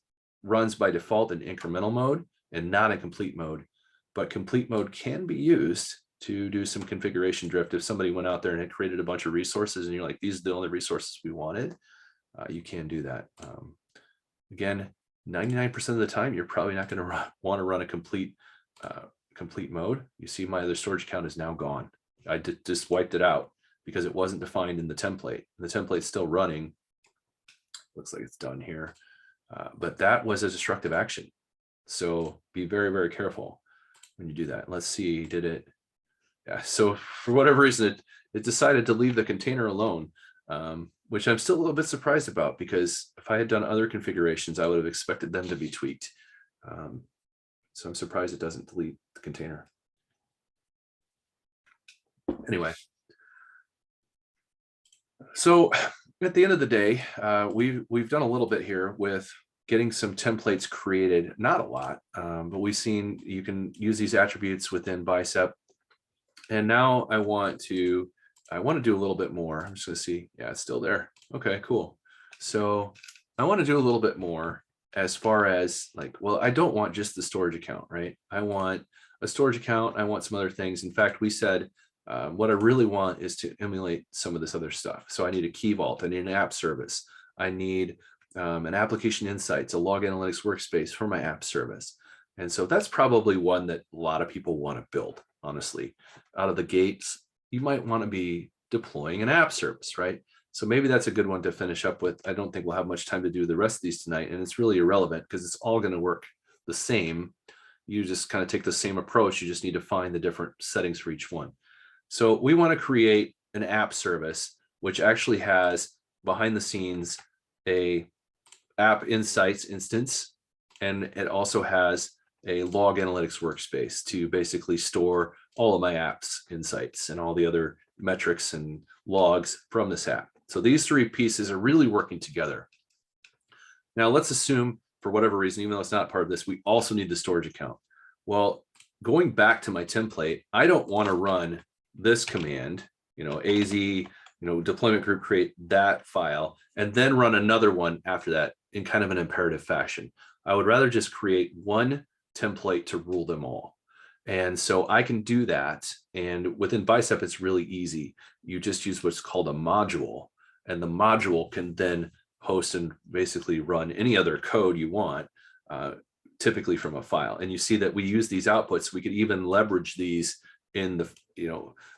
Speaker 1: runs by default in incremental mode and not in complete mode. But complete mode can be used to do some configuration drift. If somebody went out there and had created a bunch of resources and you're like, these are the only resources we wanted, you can do that. Again, 99% of the time, you're probably not going to want to run a complete mode. You see my other storage account is now gone. I just wiped it out because it wasn't defined in the template. The template's still running. Looks like it's done here. But that was a destructive action. So be very, very careful when you do that. Let's see, did it? Yeah, so for whatever reason, it decided to leave the container alone, which I'm still a little bit surprised about because if I had done other configurations, I would have expected them to be tweaked. So I'm surprised it doesn't delete the container. Anyway, so at the end of the day, we've done a little bit here with getting some templates created, not a lot, but we've seen you can use these attributes within Bicep. And now I want to do a little bit more. I'm just going to see. Yeah, it's still there. Okay, cool. So I want to do a little bit more as far as like, well, I don't want just the storage account, right? I want a storage account. I want some other things. In fact, we said what I really want is to emulate some of this other stuff. So I need a key vault. I need an app service. I need an application insights, a log analytics workspace for my app service. And so that's probably one that a lot of people want to build, honestly. Out of the gates, you might want to be deploying an app service, right? So maybe that's a good one to finish up with. I don't think we'll have much time to do the rest of these tonight, and it's really irrelevant because it's all going to work the same. You just kind of take the same approach. You just need to find the different settings for each one. So we want to create an app service, which actually has behind the scenes a app insights instance, and it also has a log analytics workspace to basically store all of my apps insights and all the other metrics and logs from this app. So these three pieces are really working together. Now let's assume for whatever reason, even though it's not part of this, we also need the storage account. Well, going back to my template, I don't want to run this command, AZ, deployment group create that file, and then run another one after that in kind of an imperative fashion. I would rather just create one template to rule them all. And so I can do that. And within Bicep, it's really easy. You just use what's called a module, and the module can then host and basically run any other code you want, typically from a file. And you see that we use these outputs. We could even leverage these in the,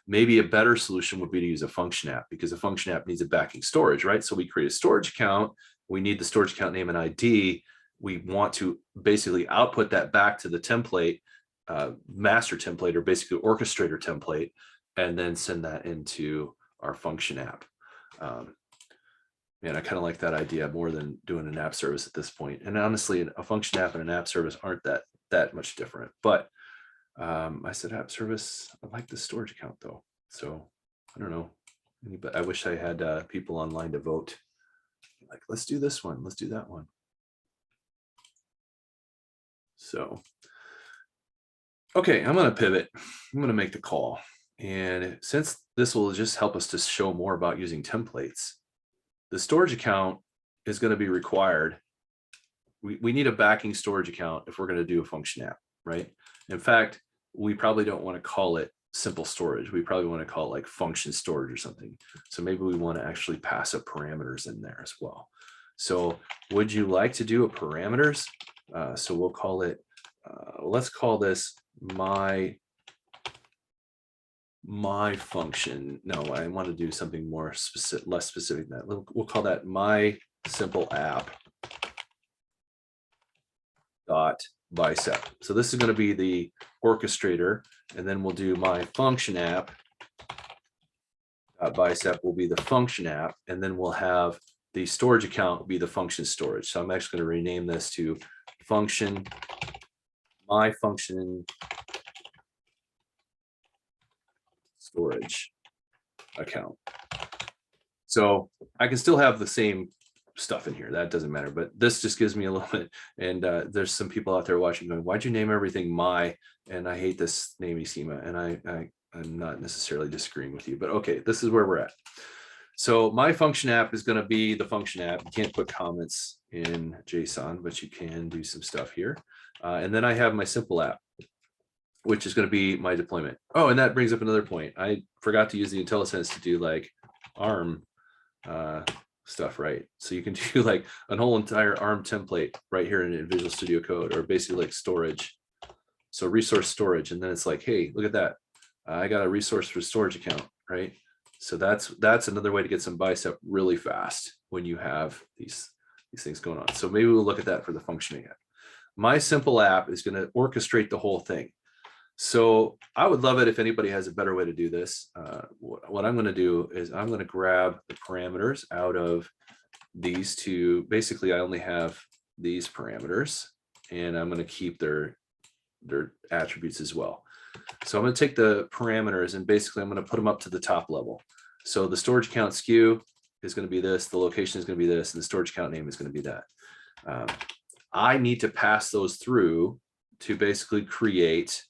Speaker 1: maybe a better solution would be to use a function app, because a function app needs a backing storage, right? So we create a storage account. We need the storage account name and ID. We want to basically output that back to the template, master template, or basically orchestrator template, and then send that into our function app. Man, I kind of like that idea more than doing an app service at this point. And honestly, a function app and an app service aren't that much different. But I said app service. I like the storage account though. So I don't know. But I wish I had people online to vote. Like, let's do this one. Let's do that one. So, okay, I'm going to pivot. I'm going to make the call. And since this will just help us to show more about using templates, the storage account is going to be required. We need a backing storage account if we're going to do a function app, right? In fact, we probably don't want to call it simple storage. We probably want to call it like function storage or something. So maybe we want to actually pass up parameters in there as well. So would you like to do a parameters? So we'll call it, let's call this my function. No, I want to do something more specific, less specific than that. We'll call that my simple app dot bicep. So this is going to be the orchestrator, and then we'll do my function app bicep will be the function app, and then we'll have the storage account be the function storage. So I'm actually going to rename this to function my function storage account. So I can still have the same stuff in here. That doesn't matter, but this just gives me a little bit. And there's some people out there watching going, why'd you name everything my? And I hate this naming schema. And I'm not necessarily disagreeing with you, but okay, this is where we're at. So my function app is going to be the function app. You can't put comments in JSON, but you can do some stuff here. And then I have my simple app, which is going to be my deployment. Oh, and that brings up another point. I forgot to use the IntelliSense to do like ARM stuff, right? So you can do like a whole entire ARM template right here in Visual Studio Code, or basically like storage. So resource storage, and then it's like, hey, look at that. I got a resource for storage account, right? So that's another way to get some bicep really fast when you have these things going on. So maybe we'll look at that for the functioning app. My simple app is going to orchestrate the whole thing. So I would love it if anybody has a better way to do this. What I'm going to do is I'm going to grab the parameters out of these two. Basically, I only have these parameters, and I'm going to keep their attributes as well. So I'm going to take the parameters, and basically I'm going to put them up to the top level. So the storage account SKU is going to be this, the location is going to be this, and the storage account name is going to be that. I need to pass those through to basically create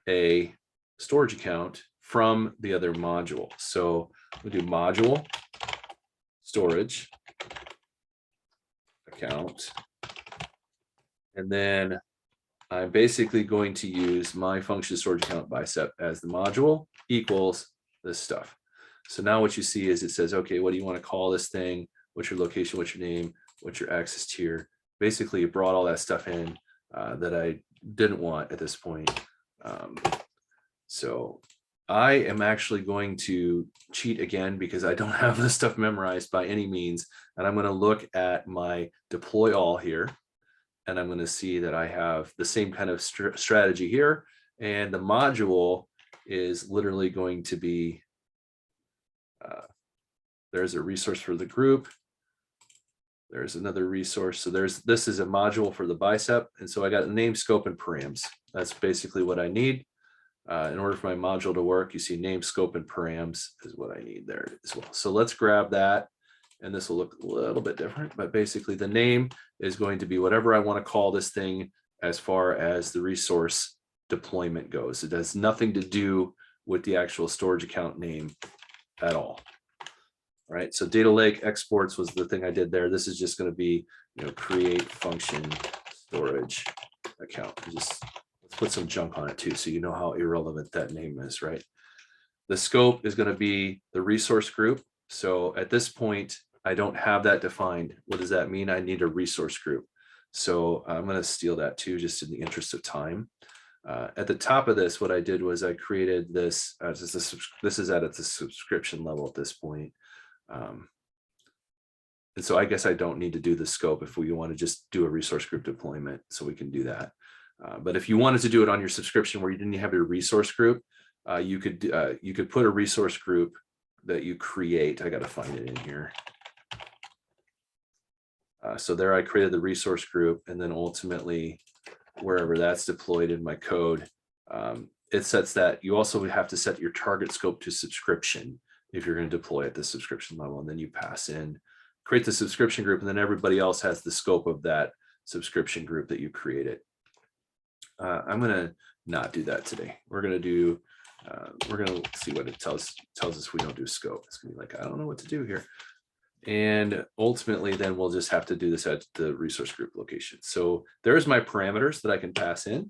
Speaker 1: a storage account from the other module. So we do module storage account. And then I'm basically going to use my function storage account bicep as the module equals this stuff. So now what you see is it says, okay, what do you want to call this thing? What's your location? What's your name? What's your access tier? Basically, it brought all that stuff in that I didn't want at this point. So I am actually going to cheat again because I don't have this stuff memorized by any means. And I'm going to look at my deploy all here. And I'm going to see that I have the same kind of strategy here. And the module is literally going to be, there's a resource for the group. There's another resource. So this is a module for the bicep. And so I got the name, scope, and params. That's basically what I need. In order for my module to work, you see name, scope, and params is what I need there as well. So let's grab that. And this will look a little bit different, but basically the name is going to be whatever I want to call this thing as far as the resource deployment goes. It has nothing to do with the actual storage account name at all. All right, so data lake exports was the thing I did there. This is just going to be, create function storage account. Let's put some junk on it too, so you know how irrelevant that name is, right? The scope is going to be the resource group. So at this point, I don't have that defined. What does that mean? I need a resource group. So I'm going to steal that too, just in the interest of time. At the top of this, what I did was I created this. This is at the subscription level at this point. And so I guess I don't need to do the scope if we want to just do a resource group deployment, so we can do that. But if you wanted to do it on your subscription where you didn't have your resource group, you could put a resource group that you create. I got to find it in here. So there I created the resource group, and then ultimately wherever that's deployed in my code, it sets that. You also have to set your target scope to subscription if you're going to deploy at the subscription level, and then you pass in, create the subscription group, and then everybody else has the scope of that subscription group that you created. I'm going to not do that today. We're going to see what it tells us we don't do scope. It's going to be like, I don't know what to do here. And ultimately, then we'll just have to do this at the resource group location. So there's my parameters that I can pass in.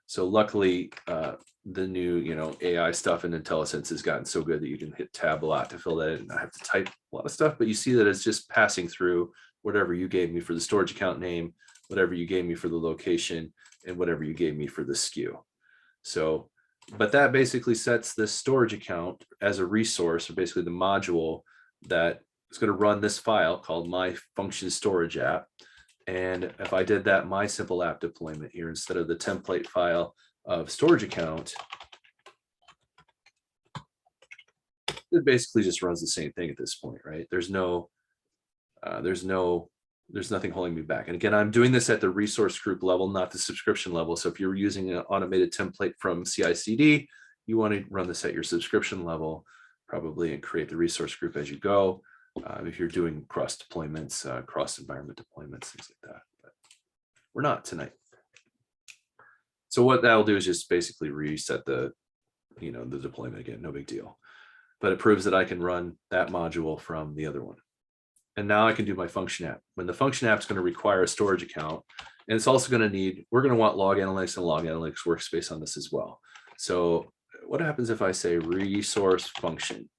Speaker 1: So luckily, the new AI stuff in IntelliSense has gotten so good that you can hit tab a lot to fill that in. I have to type a lot of stuff, but you see that it's just passing through whatever you gave me for the storage account name, whatever you gave me for the location, and whatever you gave me for the SKU. So, but that basically sets this storage account as a resource, or basically the module that is going to run this file called my function storage app. And if I did that my simple app deployment here instead of the template file of storage account, it basically just runs the same thing at this point, right? There's nothing holding me back. And again, I'm doing this at the resource group level, not the subscription level. So if you're using an automated template from CI/CD, you want to run this at your subscription level, probably, and create the resource group as you go. If you're doing cross deployments, cross environment deployments, things like that. But we're not tonight. So what that'll do is just basically reset the deployment again, no big deal. But it proves that I can run that module from the other one. And now I can do my function app. When the function app is going to require a storage account, and it's also going to need, we're going to want log analytics and log analytics workspace on this as well. So what happens if I say resource function?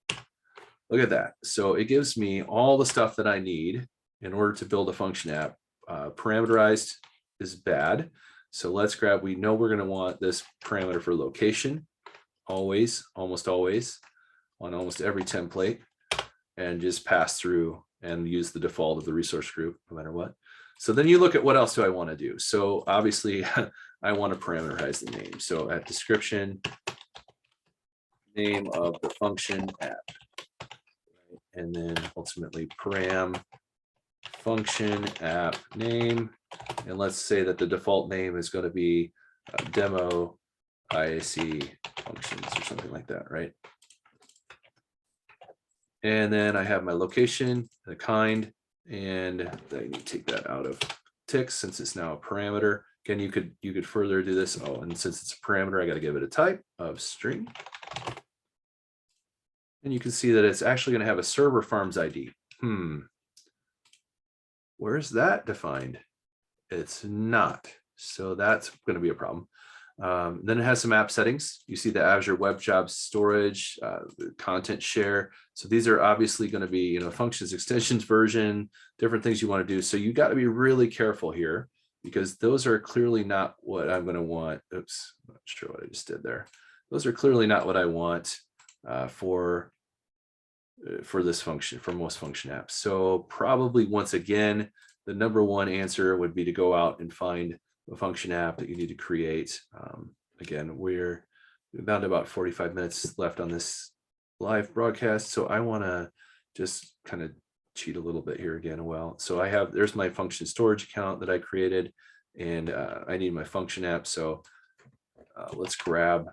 Speaker 1: Look at that. So it gives me all the stuff that I need in order to build a function app. Parameterized is bad. So let's grab, we know we're going to want this parameter for location, always, almost always, on almost every template, and just pass through and use the default of the resource group no matter what. So then you look at what else do I want to do? So obviously I want to parameterize the name. So at description, name of the function app. And then ultimately param function app name. And let's say that the default name is going to be demo IAC functions or something like that, right? And then I have my location, the kind, and I need to take that out of ticks since it's now a parameter. Again, you could further do this. Oh, and since it's a parameter, I got to give it a type of string. And you can see that it's actually going to have a server farms ID. where's that defined? It's not. So that's going to be a problem. Then it has some app settings. You see the Azure Web Jobs storage, content share. So these are obviously going to be, you know, functions, extensions, version, different things you want to do. So you got to be really careful here because those are clearly not what I'm going to want. Oops, I'm not sure what I just did there. Those are clearly not what I want for this function, for most function apps. So probably once again, the number one answer would be to go out and find a function app that you need to create. Again, we're down to about 45 minutes left on this live broadcast. So I want to just kind of cheat a little bit here again. Well, so there's my function storage account that I created, and I need my function app. So let's grab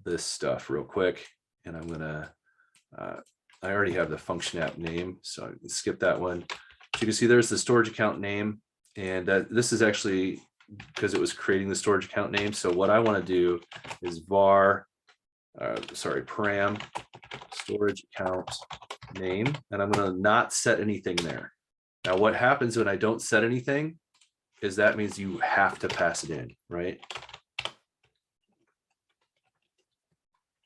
Speaker 1: this stuff real quick. And I'm gonna, I already have the function app name, so I can skip that one. So you can see there's the storage account name, and this is actually because it was creating the storage account name. So what I want to do is param storage account name, and I'm going to not set anything there. Now, what happens when I don't set anything is that means you have to pass it in, right?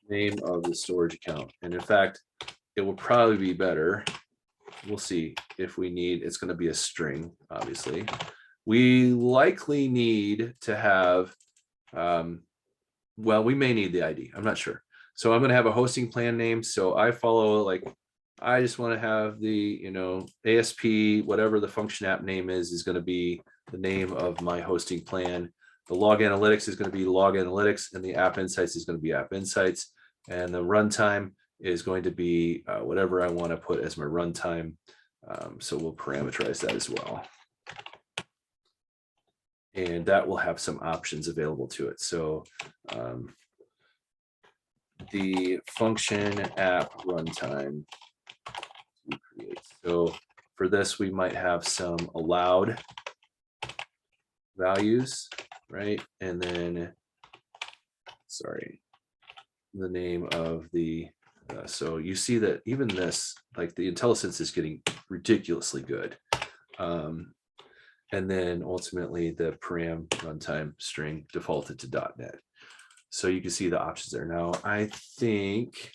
Speaker 1: Name of the storage account. And in fact, it will probably be better. We'll see if we need, it's going to be a string, obviously. We likely need to have, well, we may need the ID. I'm not sure. So I'm going to have a hosting plan name. So I follow, like, I just want to have the, you know, ASP, whatever the function app name is going to be the name of my hosting plan. The log analytics is going to be log analytics, and the app insights is going to be app insights. And the runtime is going to be whatever I want to put as my runtime. So we'll parameterize that as well. And that will have some options available to it. So the function app runtime we create. So for this, we might have some allowed values, right? And then, sorry, the name of the, so you see that even this, like the IntelliSense is getting ridiculously good. And then ultimately the param runtime string defaulted to .NET. So you can see the options there. Now, I think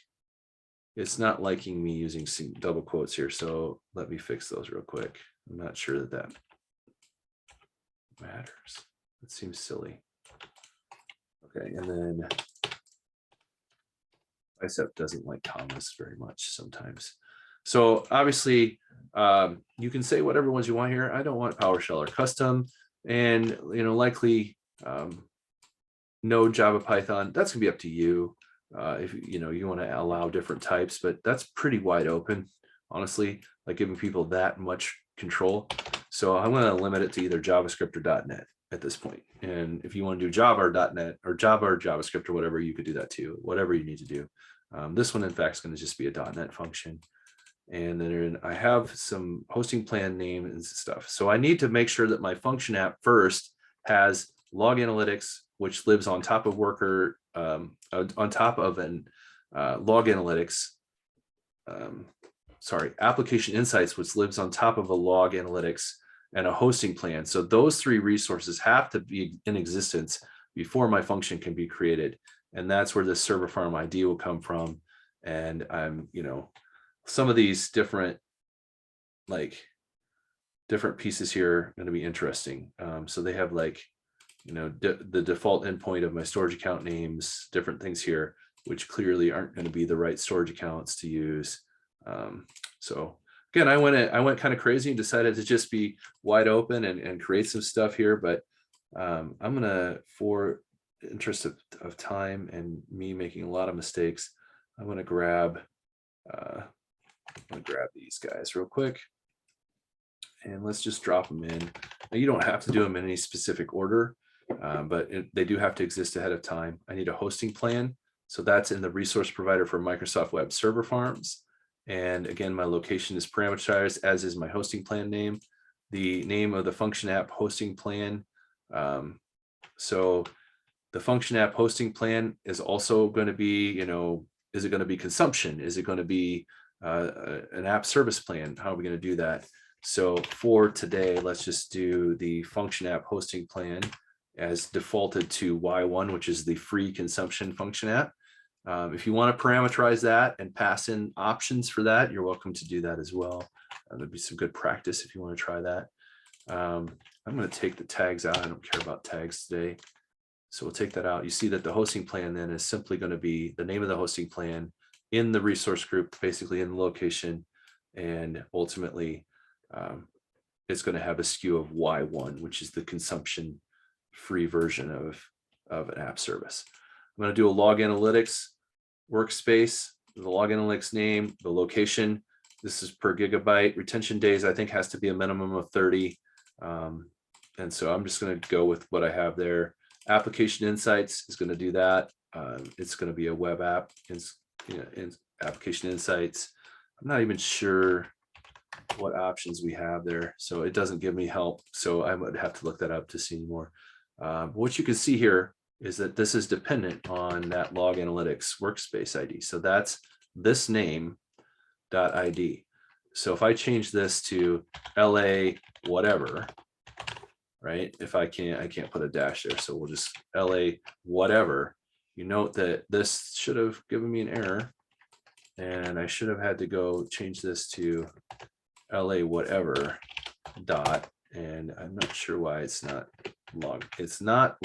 Speaker 1: it's not liking me using double quotes here. So let me fix those real quick. I'm not sure that that matters. It seems silly. Okay, and then Bicep doesn't like commas very much sometimes. So obviously, you can say whatever ones you want here. I don't want PowerShell or custom, and likely Node, Java, Python. That's gonna be up to you. If you want to allow different types, but that's pretty wide open, honestly, like giving people that much control. So I'm going to limit it to either JavaScript or .NET at this point. And if you want to do Java or .NET or Java or JavaScript or whatever, you could do that too, whatever you need to do. This one, in fact, is going to just be a .NET function. And then I have some hosting plan name and stuff. So I need to make sure that my function app first has log analytics, which lives on top of worker, on top of an log analytics, application insights, which lives on top of a log analytics and a hosting plan. So those three resources have to be in existence before my function can be created. And that's where the server farm ID will come from. And I'm, some of these different pieces here are going to be interesting. So they have the default endpoint of my storage account names, different things here, which clearly aren't going to be the right storage accounts to use. So again, I went kind of crazy and decided to just be wide open and create some stuff here. But I'm gonna, for interest of time and me making a lot of mistakes, I'm gonna grab these guys real quick. And let's just drop them in. Now, you don't have to do them in any specific order, but they do have to exist ahead of time. I need a hosting plan. So that's in the resource provider for Microsoft Web Server Farms. And again, my location is parameterized, as is my hosting plan name, the name of the function app hosting plan. So the function app hosting plan is also going to be, is it going to be consumption? Is it going to be an app service plan? How are we going to do that? So for today, let's just do the function app hosting plan as defaulted to Y1, which is the free consumption function app. If you want to parameterize that and pass in options for that, you're welcome to do that as well. There'd be some good practice if you want to try that. I'm going to take the tags out. I don't care about tags today. So we'll take that out. You see that the hosting plan then is simply going to be the name of the hosting plan in the resource group, basically in the location. And ultimately, it's going to have a SKU of Y1, which is the consumption free version of an app service. I'm going to do a log analytics workspace, the log analytics name, the location. This is per gigabyte. Retention days, I think, has to be a minimum of 30. And so I'm just going to go with what I have there. Application Insights is going to do that. It's going to be a web app in Application Insights. I'm not even sure what options we have there, so it doesn't give me help. So I would have to look that up to see more. What you can see here is that this is dependent on that log analytics workspace ID. So that's this name.id. So if I change this to LA whatever, right? If I can't put a dash there. So we'll just LA whatever. You note that this should have given me an error, and I should have had to go change this to LA whatever dot, and I'm not sure why it's not log. It's not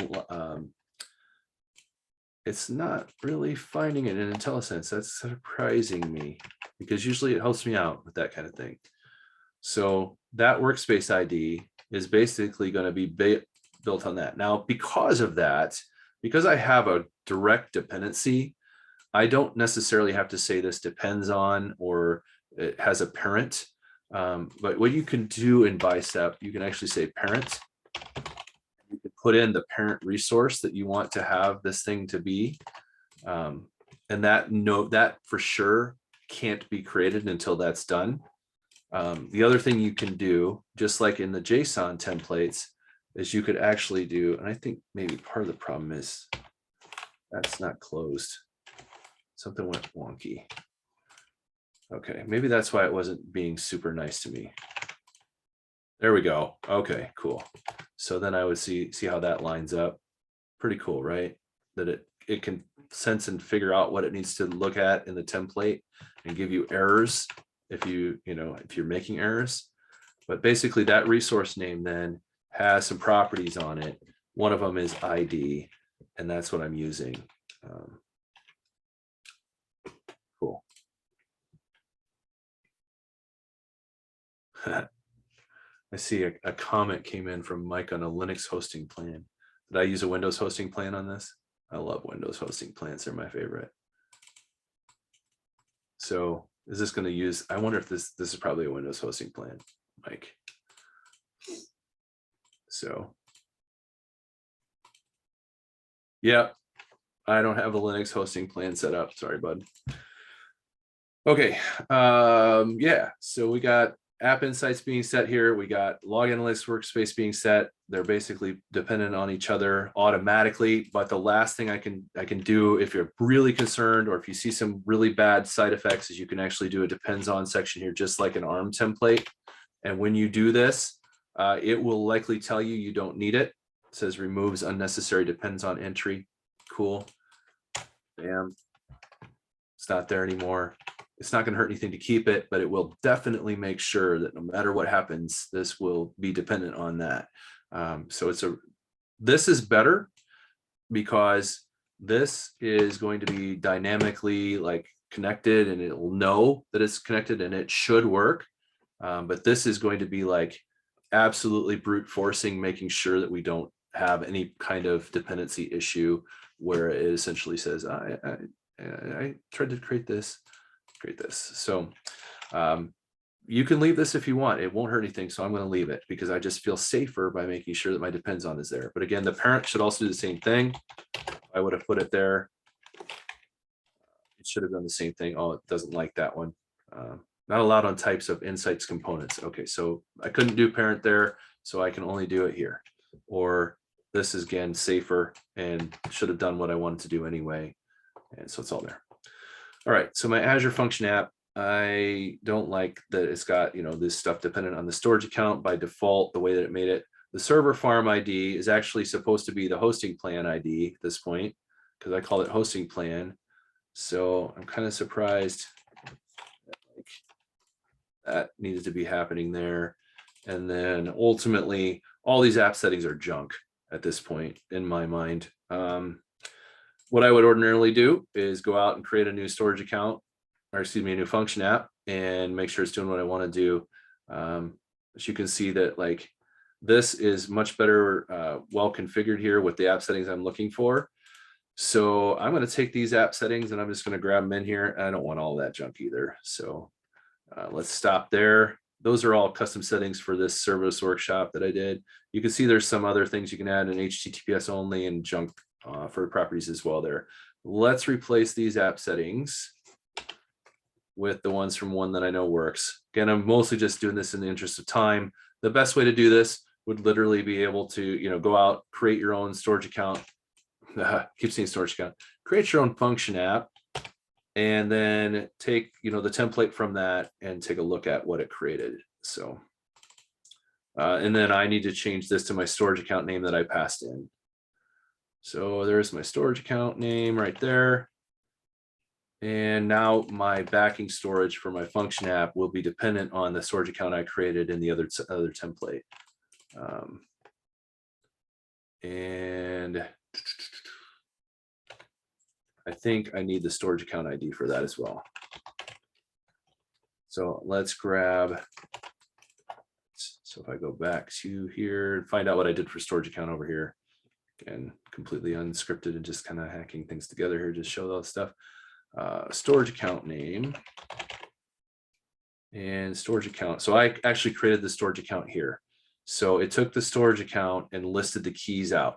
Speaker 1: really finding it in IntelliSense. That's surprising me, because usually it helps me out with that kind of thing. So that workspace ID is basically going to be built on that. Now, because of that, because I have a direct dependency, I don't necessarily have to say this depends on or it has a parent. But what you can do in Bicep, you can actually say parent. You can put in the parent resource that you want to have this thing to be. And that for sure can't be created until that's done. The other thing you can do, just like in the JSON templates, is you could actually do, and I think maybe part of the problem is that's not closed. Something went wonky. Okay, maybe that's why it wasn't being super nice to me. There we go. Okay, cool. So then I would see how that lines up. Pretty cool, right? That it can sense and figure out what it needs to look at in the template and give you errors if you're making errors. But basically that resource name then has some properties on it. One of them is ID, and that's what I'm using. Cool. I see a comment came in from Mike on a Linux hosting plan. Did I use a Windows hosting plan on this? I love Windows hosting plans. They're my favorite. So is this going to use, I wonder if this is probably a Windows hosting plan, Mike. So, yeah, I don't have a Linux hosting plan set up. Sorry, bud. Okay, yeah, so we got App Insights being set here. We got Log Analytics Workspace being set. They're basically dependent on each other automatically. But the last thing I can do if you're really concerned, or if you see some really bad side effects, is you can actually do a depends on section here, just like an ARM template. And when you do this, it will likely tell you you don't need it. It says removes unnecessary depends on entry. Cool. Bam. It's not there anymore. It's not going to hurt anything to keep it, but it will definitely make sure that no matter what happens, this will be dependent on that. So this is better because this is going to be dynamically connected, and it will know that it's connected and it should work. But this is going to be absolutely brute forcing, making sure that we don't have any kind of dependency issue where it essentially says, I tried to create this. So you can leave this if you want. It won't hurt anything. So I'm going to leave it because I just feel safer by making sure that my depends on is there. But again, the parent should also do the same thing. I would have put it there. It should have done the same thing. Oh, it doesn't like that one. Not allowed on types of insights components. Okay, so I couldn't do parent there, so I can only do it here. Or this is, again, safer and should have done what I wanted to do anyway. And so it's all there. All right, so my Azure function app, I don't like that it's got, this stuff dependent on the storage account by default, the way that it made it. The server farm ID is actually supposed to be the hosting plan ID at this point, because I call it hosting plan. So I'm kind of surprised that needed to be happening there. And then ultimately, all these app settings are junk at this point in my mind. What I would ordinarily do is go out and create a new storage account, or excuse me, a new function app, and make sure it's doing what I want to do. As you can see that like this is much better, well configured here with the app settings I'm looking for. So I'm going to take these app settings and I'm just going to grab them in here. I don't want all that junk either. So let's stop there. Those are all custom settings for this service workshop that I did. You can see there's some other things you can add in HTTPS only and junk for properties as well there. Let's replace these app settings with the ones from one that I know works. Again, I'm mostly just doing this in the interest of time. The best way to do this would literally be able to, go out, create your own storage account. Keep saying storage account. Create your own function app, and then take, the template from that and take a look at what it created. So, and then I need to change this to my storage account name that I passed in. So there's my storage account name right there. And now my backing storage for my function app will be dependent on the storage account I created in the other template. And I think I need the storage account ID for that as well. So let's grab, so if I go back to here and find out what I did for storage account over here, again, completely unscripted and just kind of hacking things together here, just show that stuff. Storage account name and storage account. So I actually created the storage account here. So it took the storage account and listed the keys out.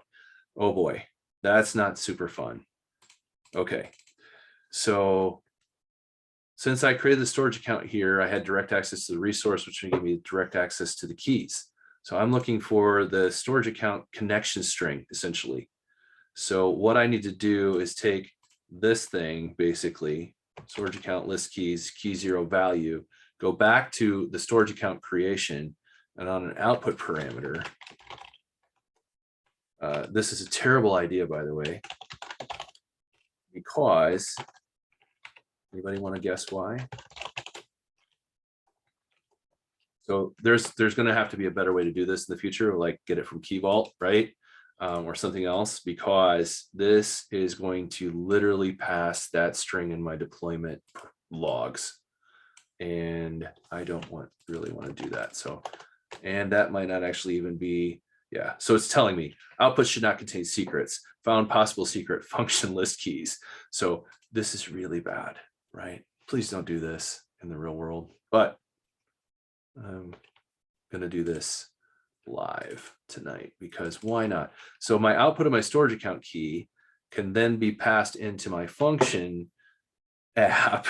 Speaker 1: Oh boy, that's not super fun. Okay, so since I created the storage account here, I had direct access to the resource, which would give me direct access to the keys. So I'm looking for the storage account connection string, essentially. So what I need to do is take this thing, basically, storage account list keys, key 0 value, go back to the storage account creation, and on an output parameter, this is a terrible idea, by the way, because anybody want to guess why? So there's going to have to be a better way to do this in the future, like get it from Key Vault, right? Or something else, because this is going to literally pass that string in my deployment logs. And I don't really want to do that. So, and that might not actually even be, yeah. So it's telling me output should not contain secrets, found possible secret function list keys. So this is really bad, right? Please don't do this in the real world, but I'm going to do this live tonight because why not? So my output of my storage account key can then be passed into my function app.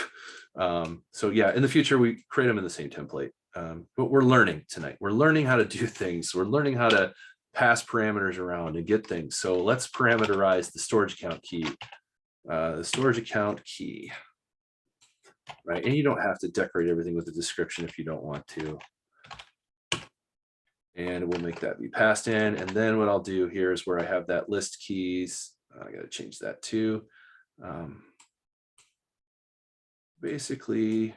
Speaker 1: So yeah, in the future, we create them in the same template, but we're learning tonight. We're learning how to do things. We're learning how to pass parameters around and get things. So let's parameterize the storage account key, right? And you don't have to decorate everything with a description if you don't want to. And we'll make that be passed in. And then what I'll do here is where I have that list keys, I got to change that too. Basically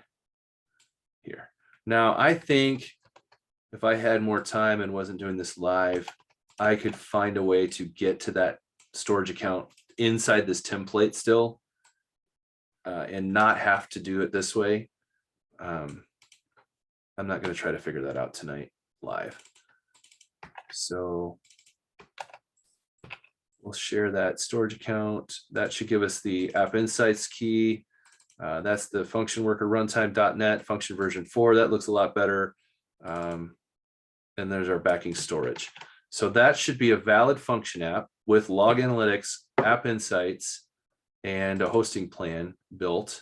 Speaker 1: here. Now, I think if I had more time and wasn't doing this live, I could find a way to get to that storage account inside this template still and not have to do it this way. I'm not going to try to figure that out tonight live. So we'll share that storage account. That should give us the App Insights key. That's the function worker runtime.net function version 4. That looks a lot better. And there's our backing storage. So that should be a valid function app with log analytics, App Insights, and a hosting plan built.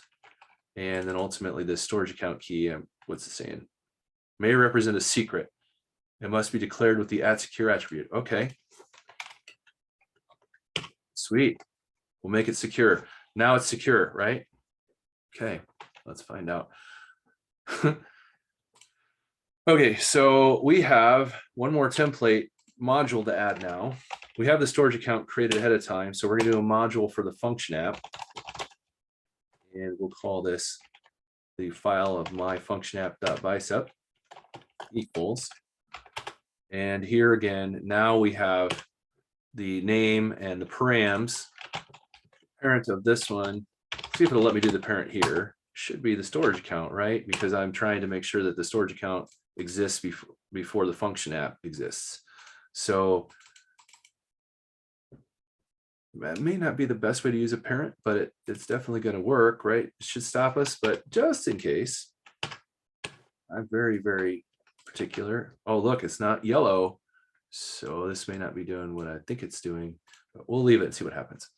Speaker 1: And then ultimately this storage account key, what's it saying? May represent a secret. It must be declared with the @secure attribute. Okay. Sweet. We'll make it secure. Now it's secure, right? Okay. Let's find out. Okay, so we have one more template module to add now. We have the storage account created ahead of time, so we're going to do a module for the function app. And we'll call this the file of my function app.bicep equals. And here again, now we have the name and the params. Parent of this one, see if it'll let me do the parent here. Should be the storage account, right? Because I'm trying to make sure that the storage account exists before the function app exists. So that may not be the best way to use a parent, but it's definitely going to work, right? It should stop us, but just in case, I'm very, very particular. Oh, look, it's not yellow. So this may not be doing what I think it's doing, but we'll leave it and see what happens.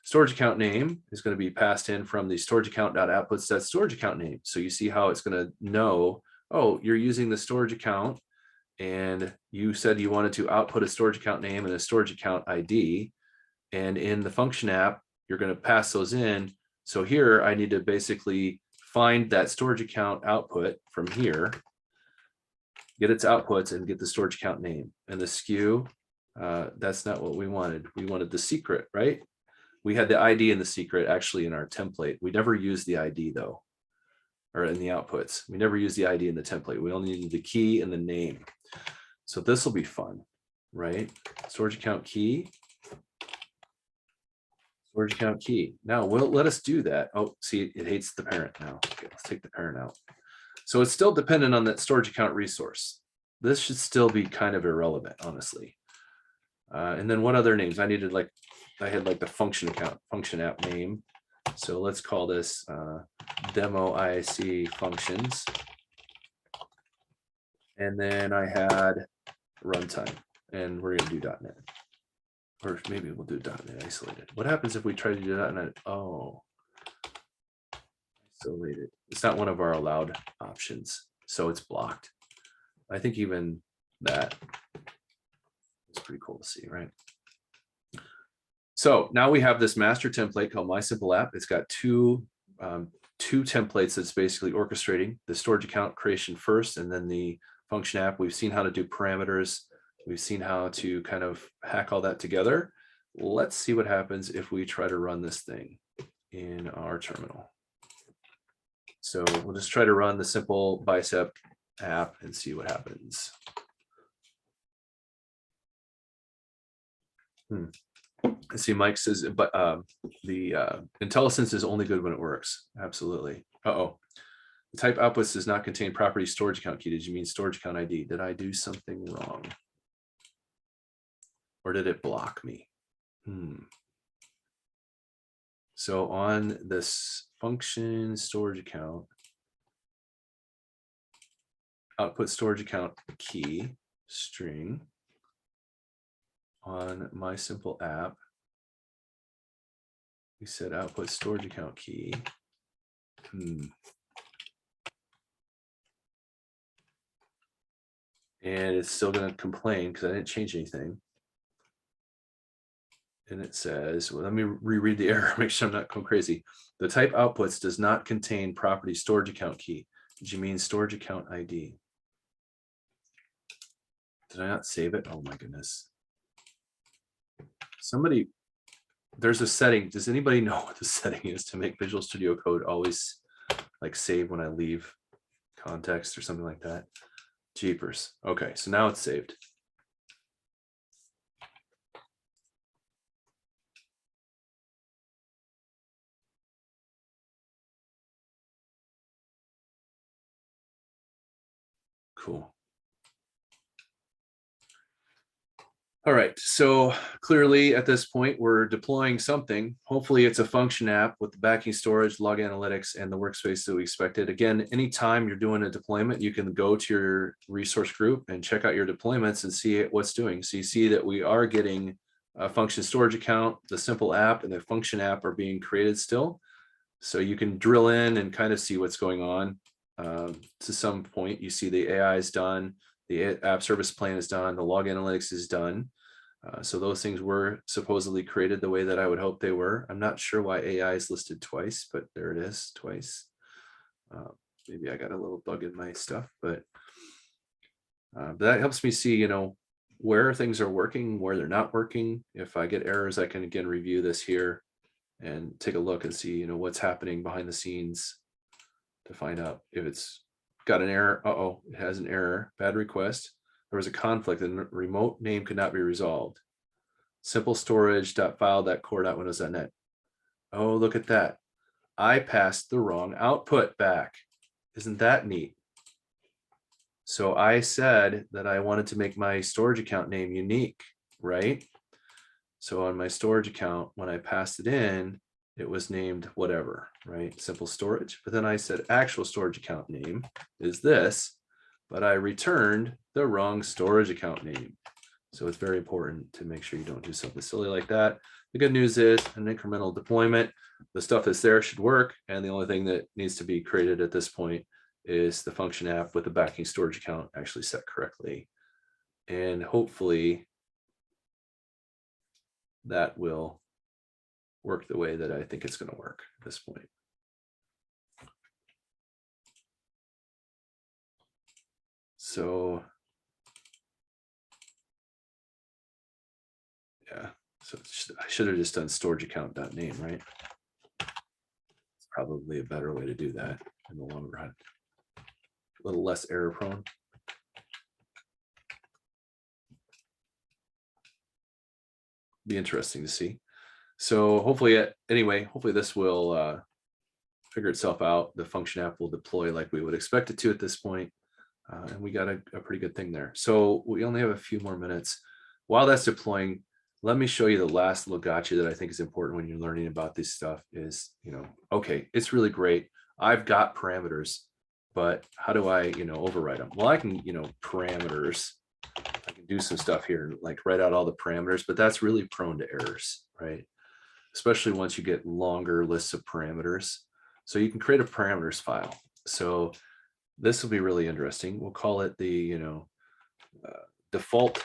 Speaker 1: Storage account name is going to be passed in from the storage account.outputs.storage account name. So you see how it's going to know, oh, you're using the storage account and you said you wanted to output a storage account name and a storage account ID. And in the function app, you're going to pass those in. So here I need to basically find that storage account output from here, get its outputs and get the storage account name. And the SKU, that's not what we wanted. We wanted the secret, right? We had the ID and the secret actually in our template. We never used the ID though, or in the outputs. We never used the ID in the template. We only needed the key and the name. So this will be fun, right? Storage account key. Storage account key. Now, will let us do that. Oh, see, it hates the parent now. Okay, let's take the parent out. So it's still dependent on that storage account resource. This should still be kind of irrelevant, honestly. And then what other names? I had like the function app name. So let's call this demo IIC functions. And then I had runtime, and we're going to do .NET. Or maybe we'll do .NET isolated. What happens if we try to do .NET? Oh, isolated. It's not one of our allowed options, so it's blocked. I think even that is pretty cool to see, right? So now we have this master template called My Simple App. It's got two templates that's basically orchestrating the storage account creation first, and then the function app. We've seen how to do parameters. We've seen how to kind of hack all that together. Let's see what happens if we try to run this thing in our terminal. So we'll just try to run the simple bicep app and see what happens. I see Mike says, but the IntelliSense is only good when it works. Absolutely. Uh-oh. The type outputs does not contain property storage account key. Did you mean storage account ID? Did I do something wrong? Or did it block me? So on this function storage account, output storage account key string on my simple app, we said output storage account key. And it's still going to complain because I didn't change anything. And it says, well, let me reread the error, make sure I'm not going crazy. The type outputs does not contain property storage account key. Did you mean storage account ID? Did I not save it? Oh my goodness. Somebody, there's a setting. Does anybody know what the setting is to make Visual Studio Code always like save when I leave context or something like that? Jeepers. Okay, so now it's saved. Cool. All right, so clearly at this point, we're deploying something. Hopefully it's a function app with the backing storage, log analytics, and the workspace that we expected. Again, anytime you're doing a deployment, you can go to your resource group and check out your deployments and see what's doing. So you see that we are getting a function storage account, the simple app and the function app are being created still. So you can drill in and kind of see what's going on. To some point, you see the AI is done. The app service plan is done. The log analytics is done. So those things were supposedly created the way that I would hope they were. I'm not sure why AI is listed twice, but there it is, twice. Maybe I got a little bug in my stuff, but that helps me see, you know, where things are working, where they're not working. If I get errors, I can again review this here and take a look and see, you know, what's happening behind the scenes to find out if it's got an error. Uh-oh, it has an error. Bad request. There was a conflict and the remote name could not be resolved. Simple storage.file.core.windows.net. Oh, look at that. I passed the wrong output back. Isn't that neat? So I said that I wanted to make my storage account name unique, right? So on my storage account, when I passed it in, it was named whatever, right? Simple storage. But then I said actual storage account name is this, but I returned the wrong storage account name. So it's very important to make sure you don't do something silly like that. The good news is an incremental deployment, the stuff that's there should work. And the only thing that needs to be created at this point is the function app with the backing storage account actually set correctly. And hopefully that will work the way that I think it's going to work at this point. So yeah, so I should have just done storage account.name, right? It's probably a better way to do that in the long run. A little less error prone. Be interesting to see. So hopefully, anyway, hopefully this will figure itself out. The function app will deploy like we would expect it to at this point. And we got a pretty good thing there. So we only have a few more minutes. While that's deploying, let me show you the last little gotcha that I think is important when you're learning about this stuff is, you know, okay, it's really great. I've got parameters, but how do I, you know, override them? Well, I can, you know, parameters. I can do some stuff here, like write out all the parameters, but that's really prone to errors, right? Especially once you get longer lists of parameters. So you can create a parameters file. So this will be really interesting. We'll call it the, you know, default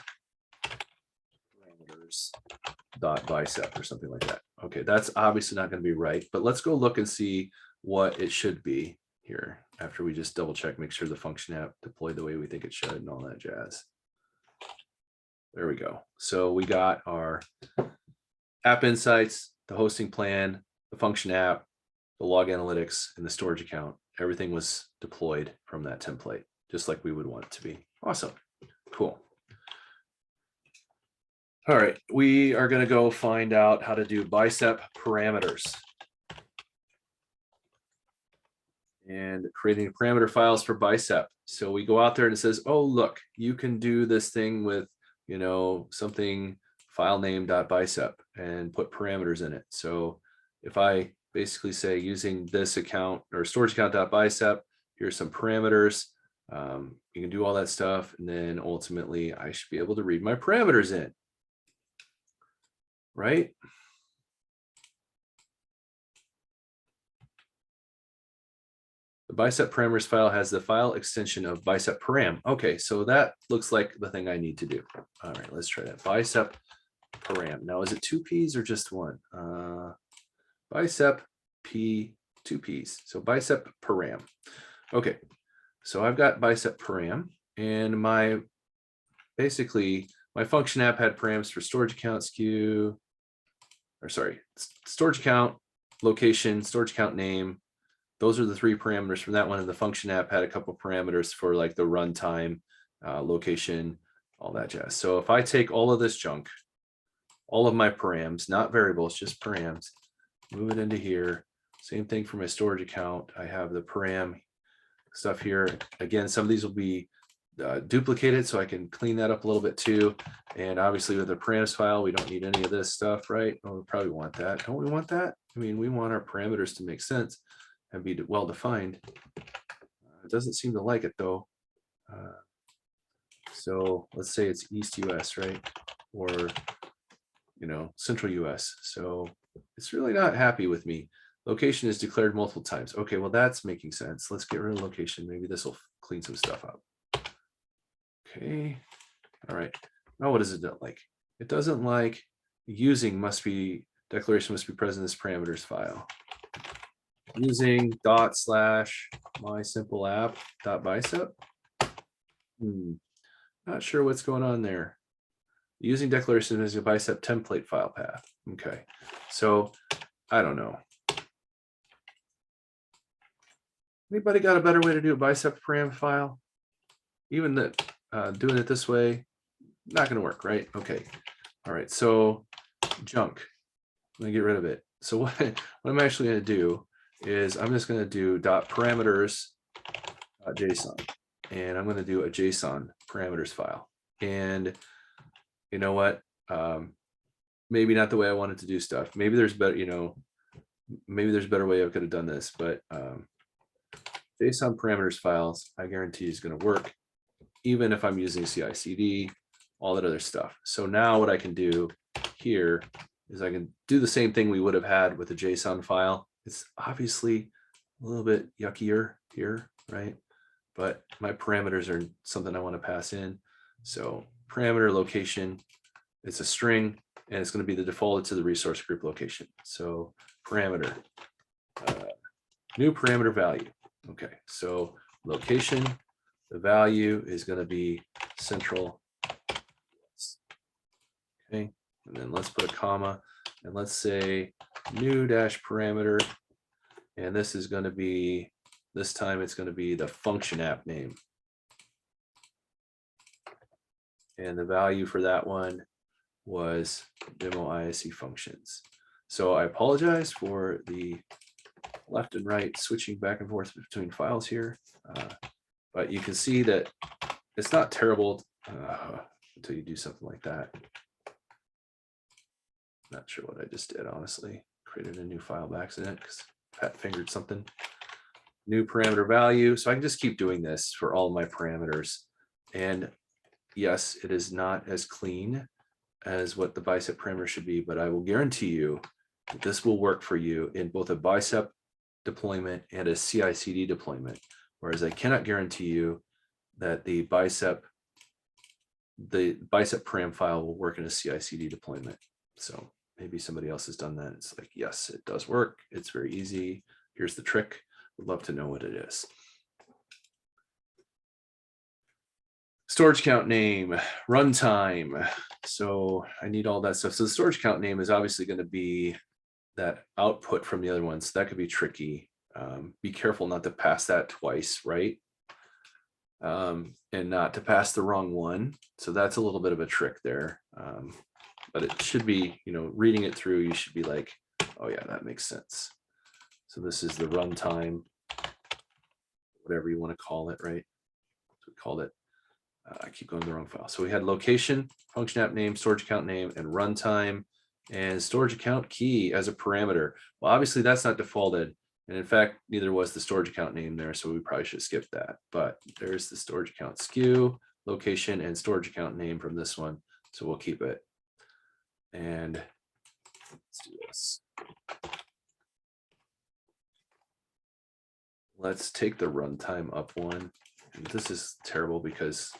Speaker 1: parameters.bicep or something like that. Okay, that's obviously not going to be right, but let's go look and see what it should be here after we just double check, make sure the function app deployed the way we think it should and all that jazz. There we go. So we got our app insights, the hosting plan, the function app, the log analytics, and the storage account. Everything was deployed from that template, just like we would want it to be. Awesome. Cool. All right, we are going to go find out how to do bicep parameters and creating parameter files for bicep. So we go out there and it says, oh, look, you can do this thing with, you know, something file name.bicep and put parameters in it. So if I basically say using this account or storage account.bicep, here's some parameters. You can do all that stuff. And then ultimately I should be able to read my parameters in, right? The bicep parameters file has the file extension of bicep param. Okay, so that looks like the thing I need to do. All right, let's try that. Bicep param. Now, is it 2 P's or just one? Bicep P, 2 P's. So bicep param. Okay, so I've got bicep param, and my basically my function app had params for storage account SKU, or sorry, storage account, location, storage account name. Those are the 3 parameters from that one. And the function app had a couple parameters for like the runtime, location, all that jazz. So if I take all of this junk, all of my params, not variables, just params, move it into here. Same thing for my storage account. I have the param stuff here. Again, some of these will be duplicated, so I can clean that up a little bit too. And obviously with the params file, we don't need any of this stuff, right? Oh, we probably want that. Don't we want that? I mean, we want our parameters to make sense and be well defined. It doesn't seem to like it though. So let's say it's East US, right? Or, you know, Central US. So it's really not happy with me. Location is declared multiple times. Okay, well, that's making sense. Let's get rid of location. Maybe this will clean some stuff up. Okay, all right. Now, what does it not like? It doesn't like using must be, declaration must be present in this parameters file. using dot slash my simple app dot bicep. Not sure what's going on there. Using declaration as a bicep template file path. Okay, so I don't know. Anybody got a better way to do a bicep param file? Even that doing it this way, not going to work, right? Okay. All right. So junk. Let me get rid of it. So what I'm actually going to do is I'm just going to do dot parameters JSON, and I'm going to do a JSON parameters file. And you know what? Maybe not the way I wanted to do stuff. Maybe there's better, maybe there's a better way I could have done this, but JSON parameters files, I guarantee is going to work, even if I'm using CI/CD, all that other stuff. So now what I can do here is I can do the same thing we would have had with a JSON file. It's obviously a little bit yuckier here, right? But my parameters are something I want to pass in. So parameter location, it's a string, and it's going to be the default to the resource group location. So parameter, new parameter value. Okay, so location, the value is going to be central. Okay, and then let's put a comma, and let's say new dash parameter, and this is going to be, this time it's going to be the function app name. And the value for that one was demo ISE functions. So I apologize for the left and right switching back and forth between files here, but you can see that it's not terrible until you do something like that. Not sure what I just did, honestly. Created a new file by accident because Pat fingered something. New parameter value. So I can just keep doing this for all of my parameters. And yes, it is not as clean as what the bicep parameter should be, but I will guarantee you that this will work for you in both a bicep deployment and a CI/CD deployment. Whereas I cannot guarantee you that the bicep param file will work in a CI/CD deployment. So maybe somebody else has done that. It's like, yes, it does work. It's very easy. Here's the trick. Would love to know what it is. Storage count name, runtime. So I need all that stuff. So the storage count name is obviously going to be that output from the other ones. That could be tricky. Be careful not to pass that twice, right? And not to pass the wrong one. So that's a little bit of a trick there. But it should be, reading it through, you should be like, oh yeah, that makes sense. So this is the runtime, whatever you want to call it, right? So we called it. I keep going to the wrong file. So we had location, function app name, storage account name, and runtime, and storage account key as a parameter. Well, obviously that's not defaulted. And in fact, neither was the storage account name there. So we probably should skip that. But there's the storage account SKU, location, and storage account name from this one. So we'll keep it. And let's do this. Let's take the runtime up one. And this is terrible because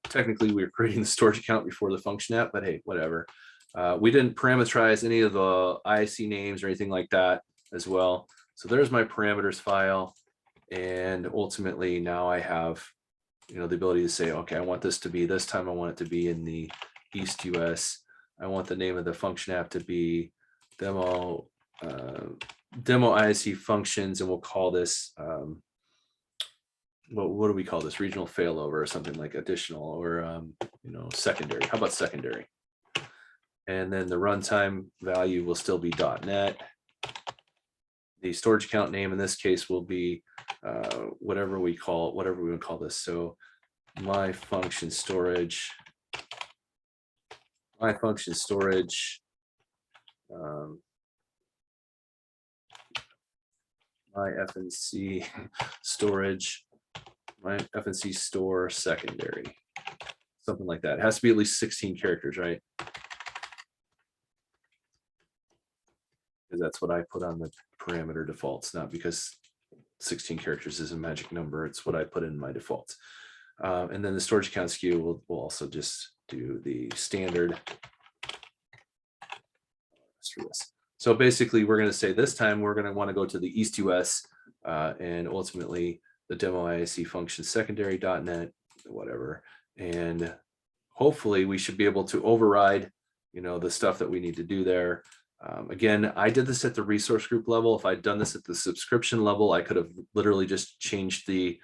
Speaker 1: technically we were creating the storage account before the function app, but hey, whatever. We didn't parameterize any of the IC names or anything like that as well. So there's my parameters file. And ultimately now I have, the ability to say, okay, I want this to be, this time I want it to be in the East US. I want the name of the function app to be demo ISE functions, and we'll call this, what do we call this? Regional failover or something like additional, or secondary. How about secondary? And then the runtime value will still be .NET. The storage account name in this case will be whatever we would call this. So my function storage, my FNC storage, my FNC store secondary, something like that. It has to be at least 16 characters, right? Because that's what I put on the parameter defaults, not because 16 characters is a magic number. It's what I put in my defaults. And then the storage account SKU will also just do the standard. So basically, we're going to say this time we're going to want to go to the East US and ultimately the demo IAC function secondary.net, whatever. And hopefully we should be able to override, the stuff that we need to do there. Again, I did this at the resource group level. If I'd done this at the subscription level, I could have literally just changed the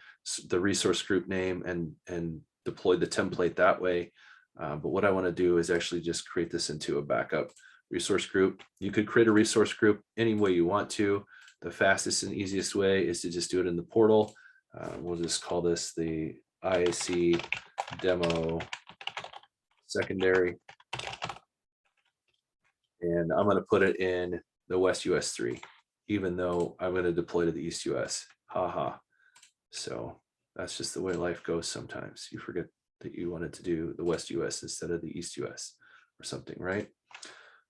Speaker 1: resource group name and deployed the template that way. But what I want to do is actually just create this into a backup resource group. You could create a resource group any way you want to. The fastest and easiest way is to just do it in the portal. We'll just call this the IAC demo secondary. And I'm going to put it in the West US 3, even though I'm going to deploy to the East US. Haha. So that's just the way life goes sometimes. You forget that you wanted to do the West US instead of the East US or something, right?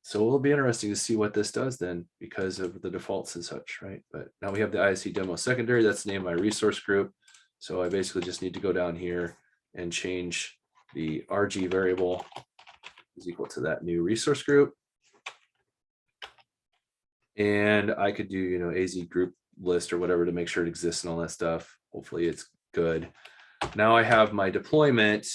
Speaker 1: So it'll be interesting to see what this does then because of the defaults and such, right? But now we have the IAC demo secondary. That's the name of my resource group. So I basically just need to go down here and change the RG variable is equal to that new resource group. And I could do, AZ group list or whatever to make sure it exists and all that stuff. Hopefully it's good. Now I have my deployment,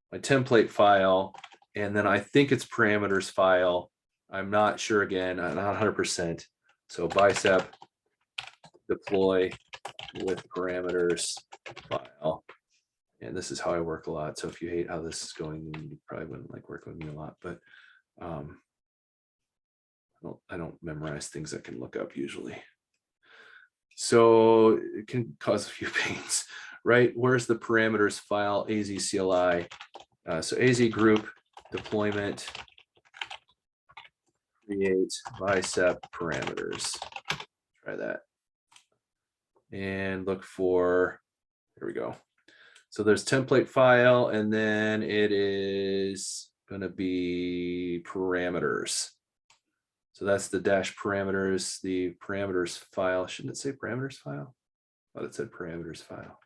Speaker 1: my template file, and then I think it's parameters file. I'm not sure again, I'm not 100%. So bicep deploy with parameters file. And this is how I work a lot. So if you hate how this is going, you probably wouldn't like working with me a lot, but I don't memorize things I can look up usually. So it can cause a few pains, right? Where's the parameters file, AZ CLI? So AZ group deployment, create bicep parameters. Try that. And look for, here we go. So there's template file, and then it is going to be parameters. So that's the dash parameters, the parameters file. Shouldn't it say parameters file? I thought it said parameters file.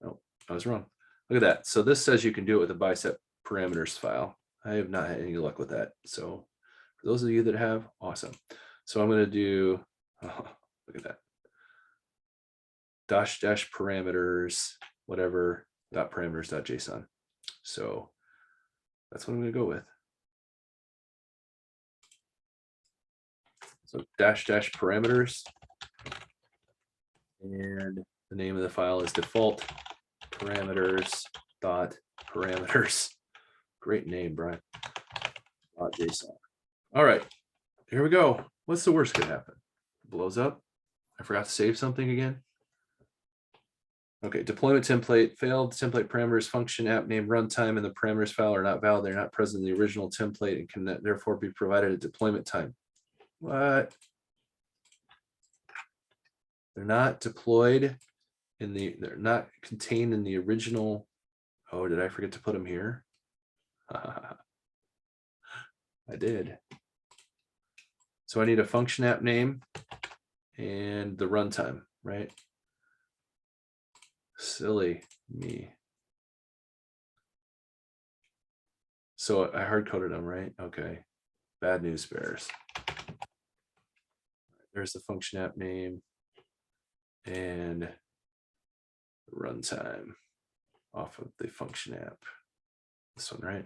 Speaker 1: Oh, I was wrong. Look at that. So this says you can do it with a bicep parameters file. I have not had any luck with that. So for those of you that have, awesome. So I'm going to do, look at that. Dash parameters, whatever, dot parameters dot JSON. So that's what I'm going to go with. So dash parameters, and the name of the file is default parameters dot parameters. Great name, Brian. .json. All right, here we go. What's the worst could happen? It blows up. I forgot to save something again. Okay, deployment template failed. Template parameters function app name runtime and the parameters file are not valid. They're not present in the original template and can therefore be provided at deployment time. What? They're not deployed in the, they're not contained in the original. Oh, did I forget to put them here? I did. So I need a function app name and the runtime, right? Silly me. So I hard coded them, right? Okay. Bad news bears. There's the function app name and runtime off of the function app. This one, right?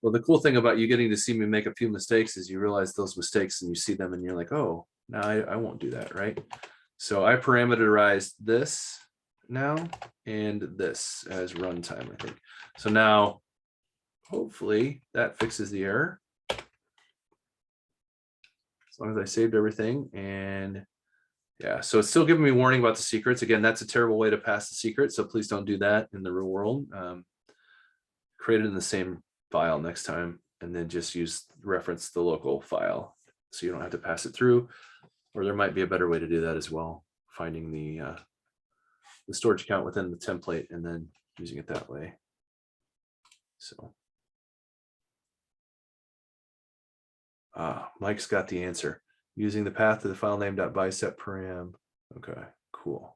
Speaker 1: Well, the cool thing about you getting to see me make a few mistakes is you realize those mistakes and you see them and you're like, oh, no, I won't do that, right? So I parameterized this now and this as runtime, I think. So now, hopefully that fixes the error. As long as I saved everything. And yeah, so it's still giving me warning about the secrets. Again, that's a terrible way to pass the secret. So please don't do that in the real world. Create it in the same file next time, and then just reference the local file so you don't have to pass it through. Or there might be a better way to do that as well, finding the storage account within the template and then using it that way. So Mike's got the answer. Using the path to the file name .bicep param. Okay, cool.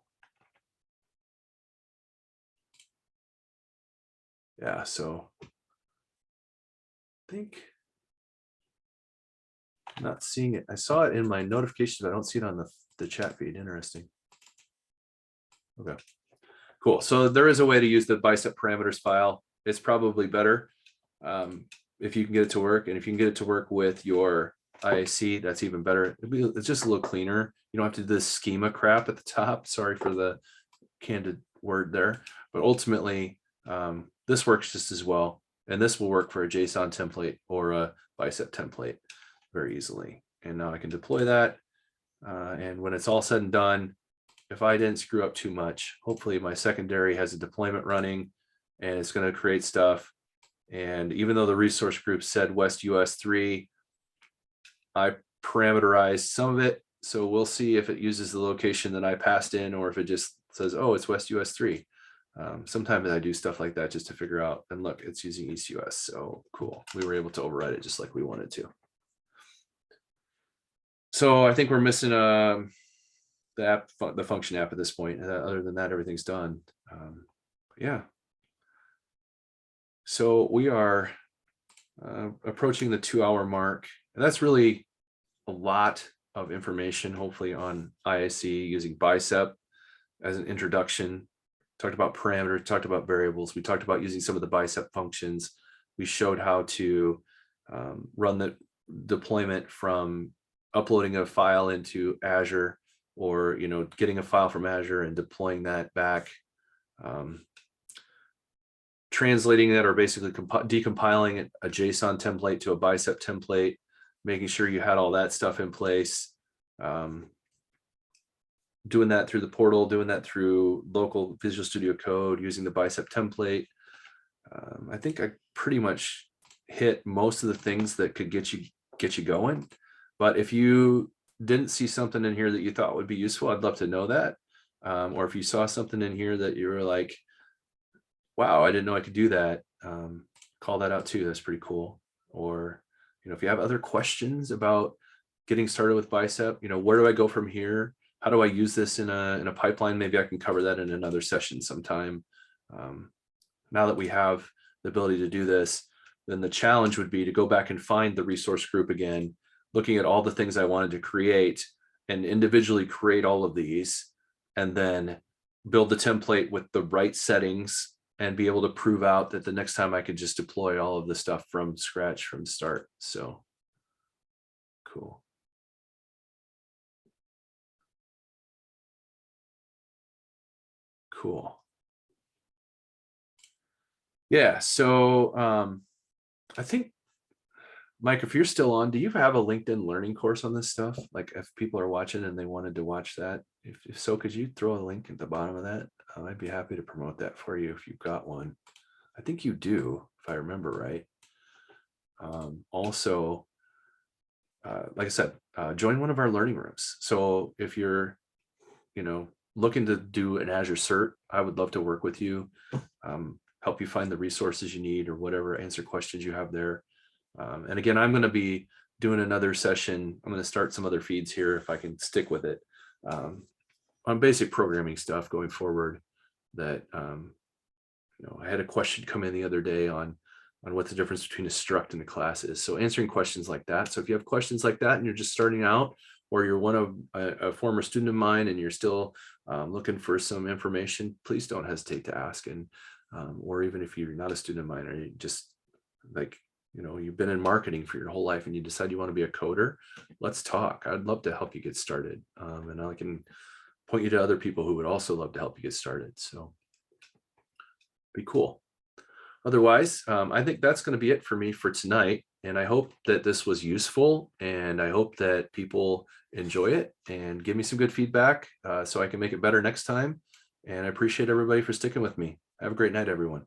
Speaker 1: yeah, so I think I'm not seeing it. I saw it in my notifications, but I don't see it on the chat feed. Interesting. Okay, cool. So there is a way to use the bicep parameters file. It's probably better if you can get it to work, and if you can get it to work with your IAC, that's even better. It's just a little cleaner. You don't have to do this schema crap at the top. Sorry for the candid word there, but ultimately this works just as well, and this will work for a JSON template or a bicep template very easily. And now I can deploy that, and when it's all said and done, if I didn't screw up too much, hopefully my secondary has a deployment running and it's going to create stuff. And even though the resource group said West US 3, I parameterized some of it. So we'll see if it uses the location that I passed in, or if it just says, oh, it's West US 3. Sometimes I do stuff like that just to figure out, and look, it's using East US. So cool. We were able to override it just like we wanted to. So I think we're missing the function app at this point. Other than that, everything's done. Yeah. So we are approaching the 2-hour mark, and that's really a lot of information, hopefully, on IAC using Bicep as an introduction. Talked about parameters, talked about variables. We talked about using some of the Bicep functions. We showed how to run the deployment from uploading a file into Azure, or getting a file from Azure and deploying that back, translating that, or basically decompiling a JSON template to a Bicep template, making sure you had all that stuff in place, doing that through the portal, doing that through local Visual Studio Code, using the Bicep template. I think I pretty much hit most of the things that could get you going. But if you didn't see something in here that you thought would be useful, I'd love to know that. Or if you saw something in here that you were like, wow, I didn't know I could do that, call that out too. That's pretty cool. Or if you have other questions about getting started with Bicep, where do I go from here? How do I use this in a pipeline? Maybe I can cover that in another session sometime. Now that we have the ability to do this, then the challenge would be to go back and find the resource group again, looking at all the things I wanted to create, and individually create all of these, and then build the template with the right settings, and be able to prove out that the next time I could just deploy all of the stuff from scratch from the start. So cool. Cool. Yeah, so I think, Mike, if you're still on, do you have a LinkedIn learning course on this stuff? Like if people are watching and they wanted to watch that, if so, could you throw a link at the bottom of that? I'd be happy to promote that for you if you've got one. I think you do, if I remember right. Also, like I said, join one of our learning rooms. So if you're, looking to do an Azure cert, I would love to work with you, help you find the resources you need or whatever, answer questions you have there. And again, I'm going to be doing another session. I'm going to start some other feeds here if I can stick with it, on basic programming stuff going forward. That I had a question come in the other day on what the difference between a struct and a class is. So answering questions like that. So if you have questions like that and you're just starting out, or you're one of a former student of mine and you're still looking for some information, please don't hesitate to ask. And or even if you're not a student of mine, or you just like, you've been in marketing for your whole life and you decide you want to be a coder, let's talk. I'd love to help you get started. And I can point you to other people who would also love to help you get started. So be cool. Otherwise, I think that's going to be it for me for tonight. And I hope that this was useful, and I hope that people enjoy it and give me some good feedback so I can make it better next time. And I appreciate everybody for sticking with me. Have a great night, everyone.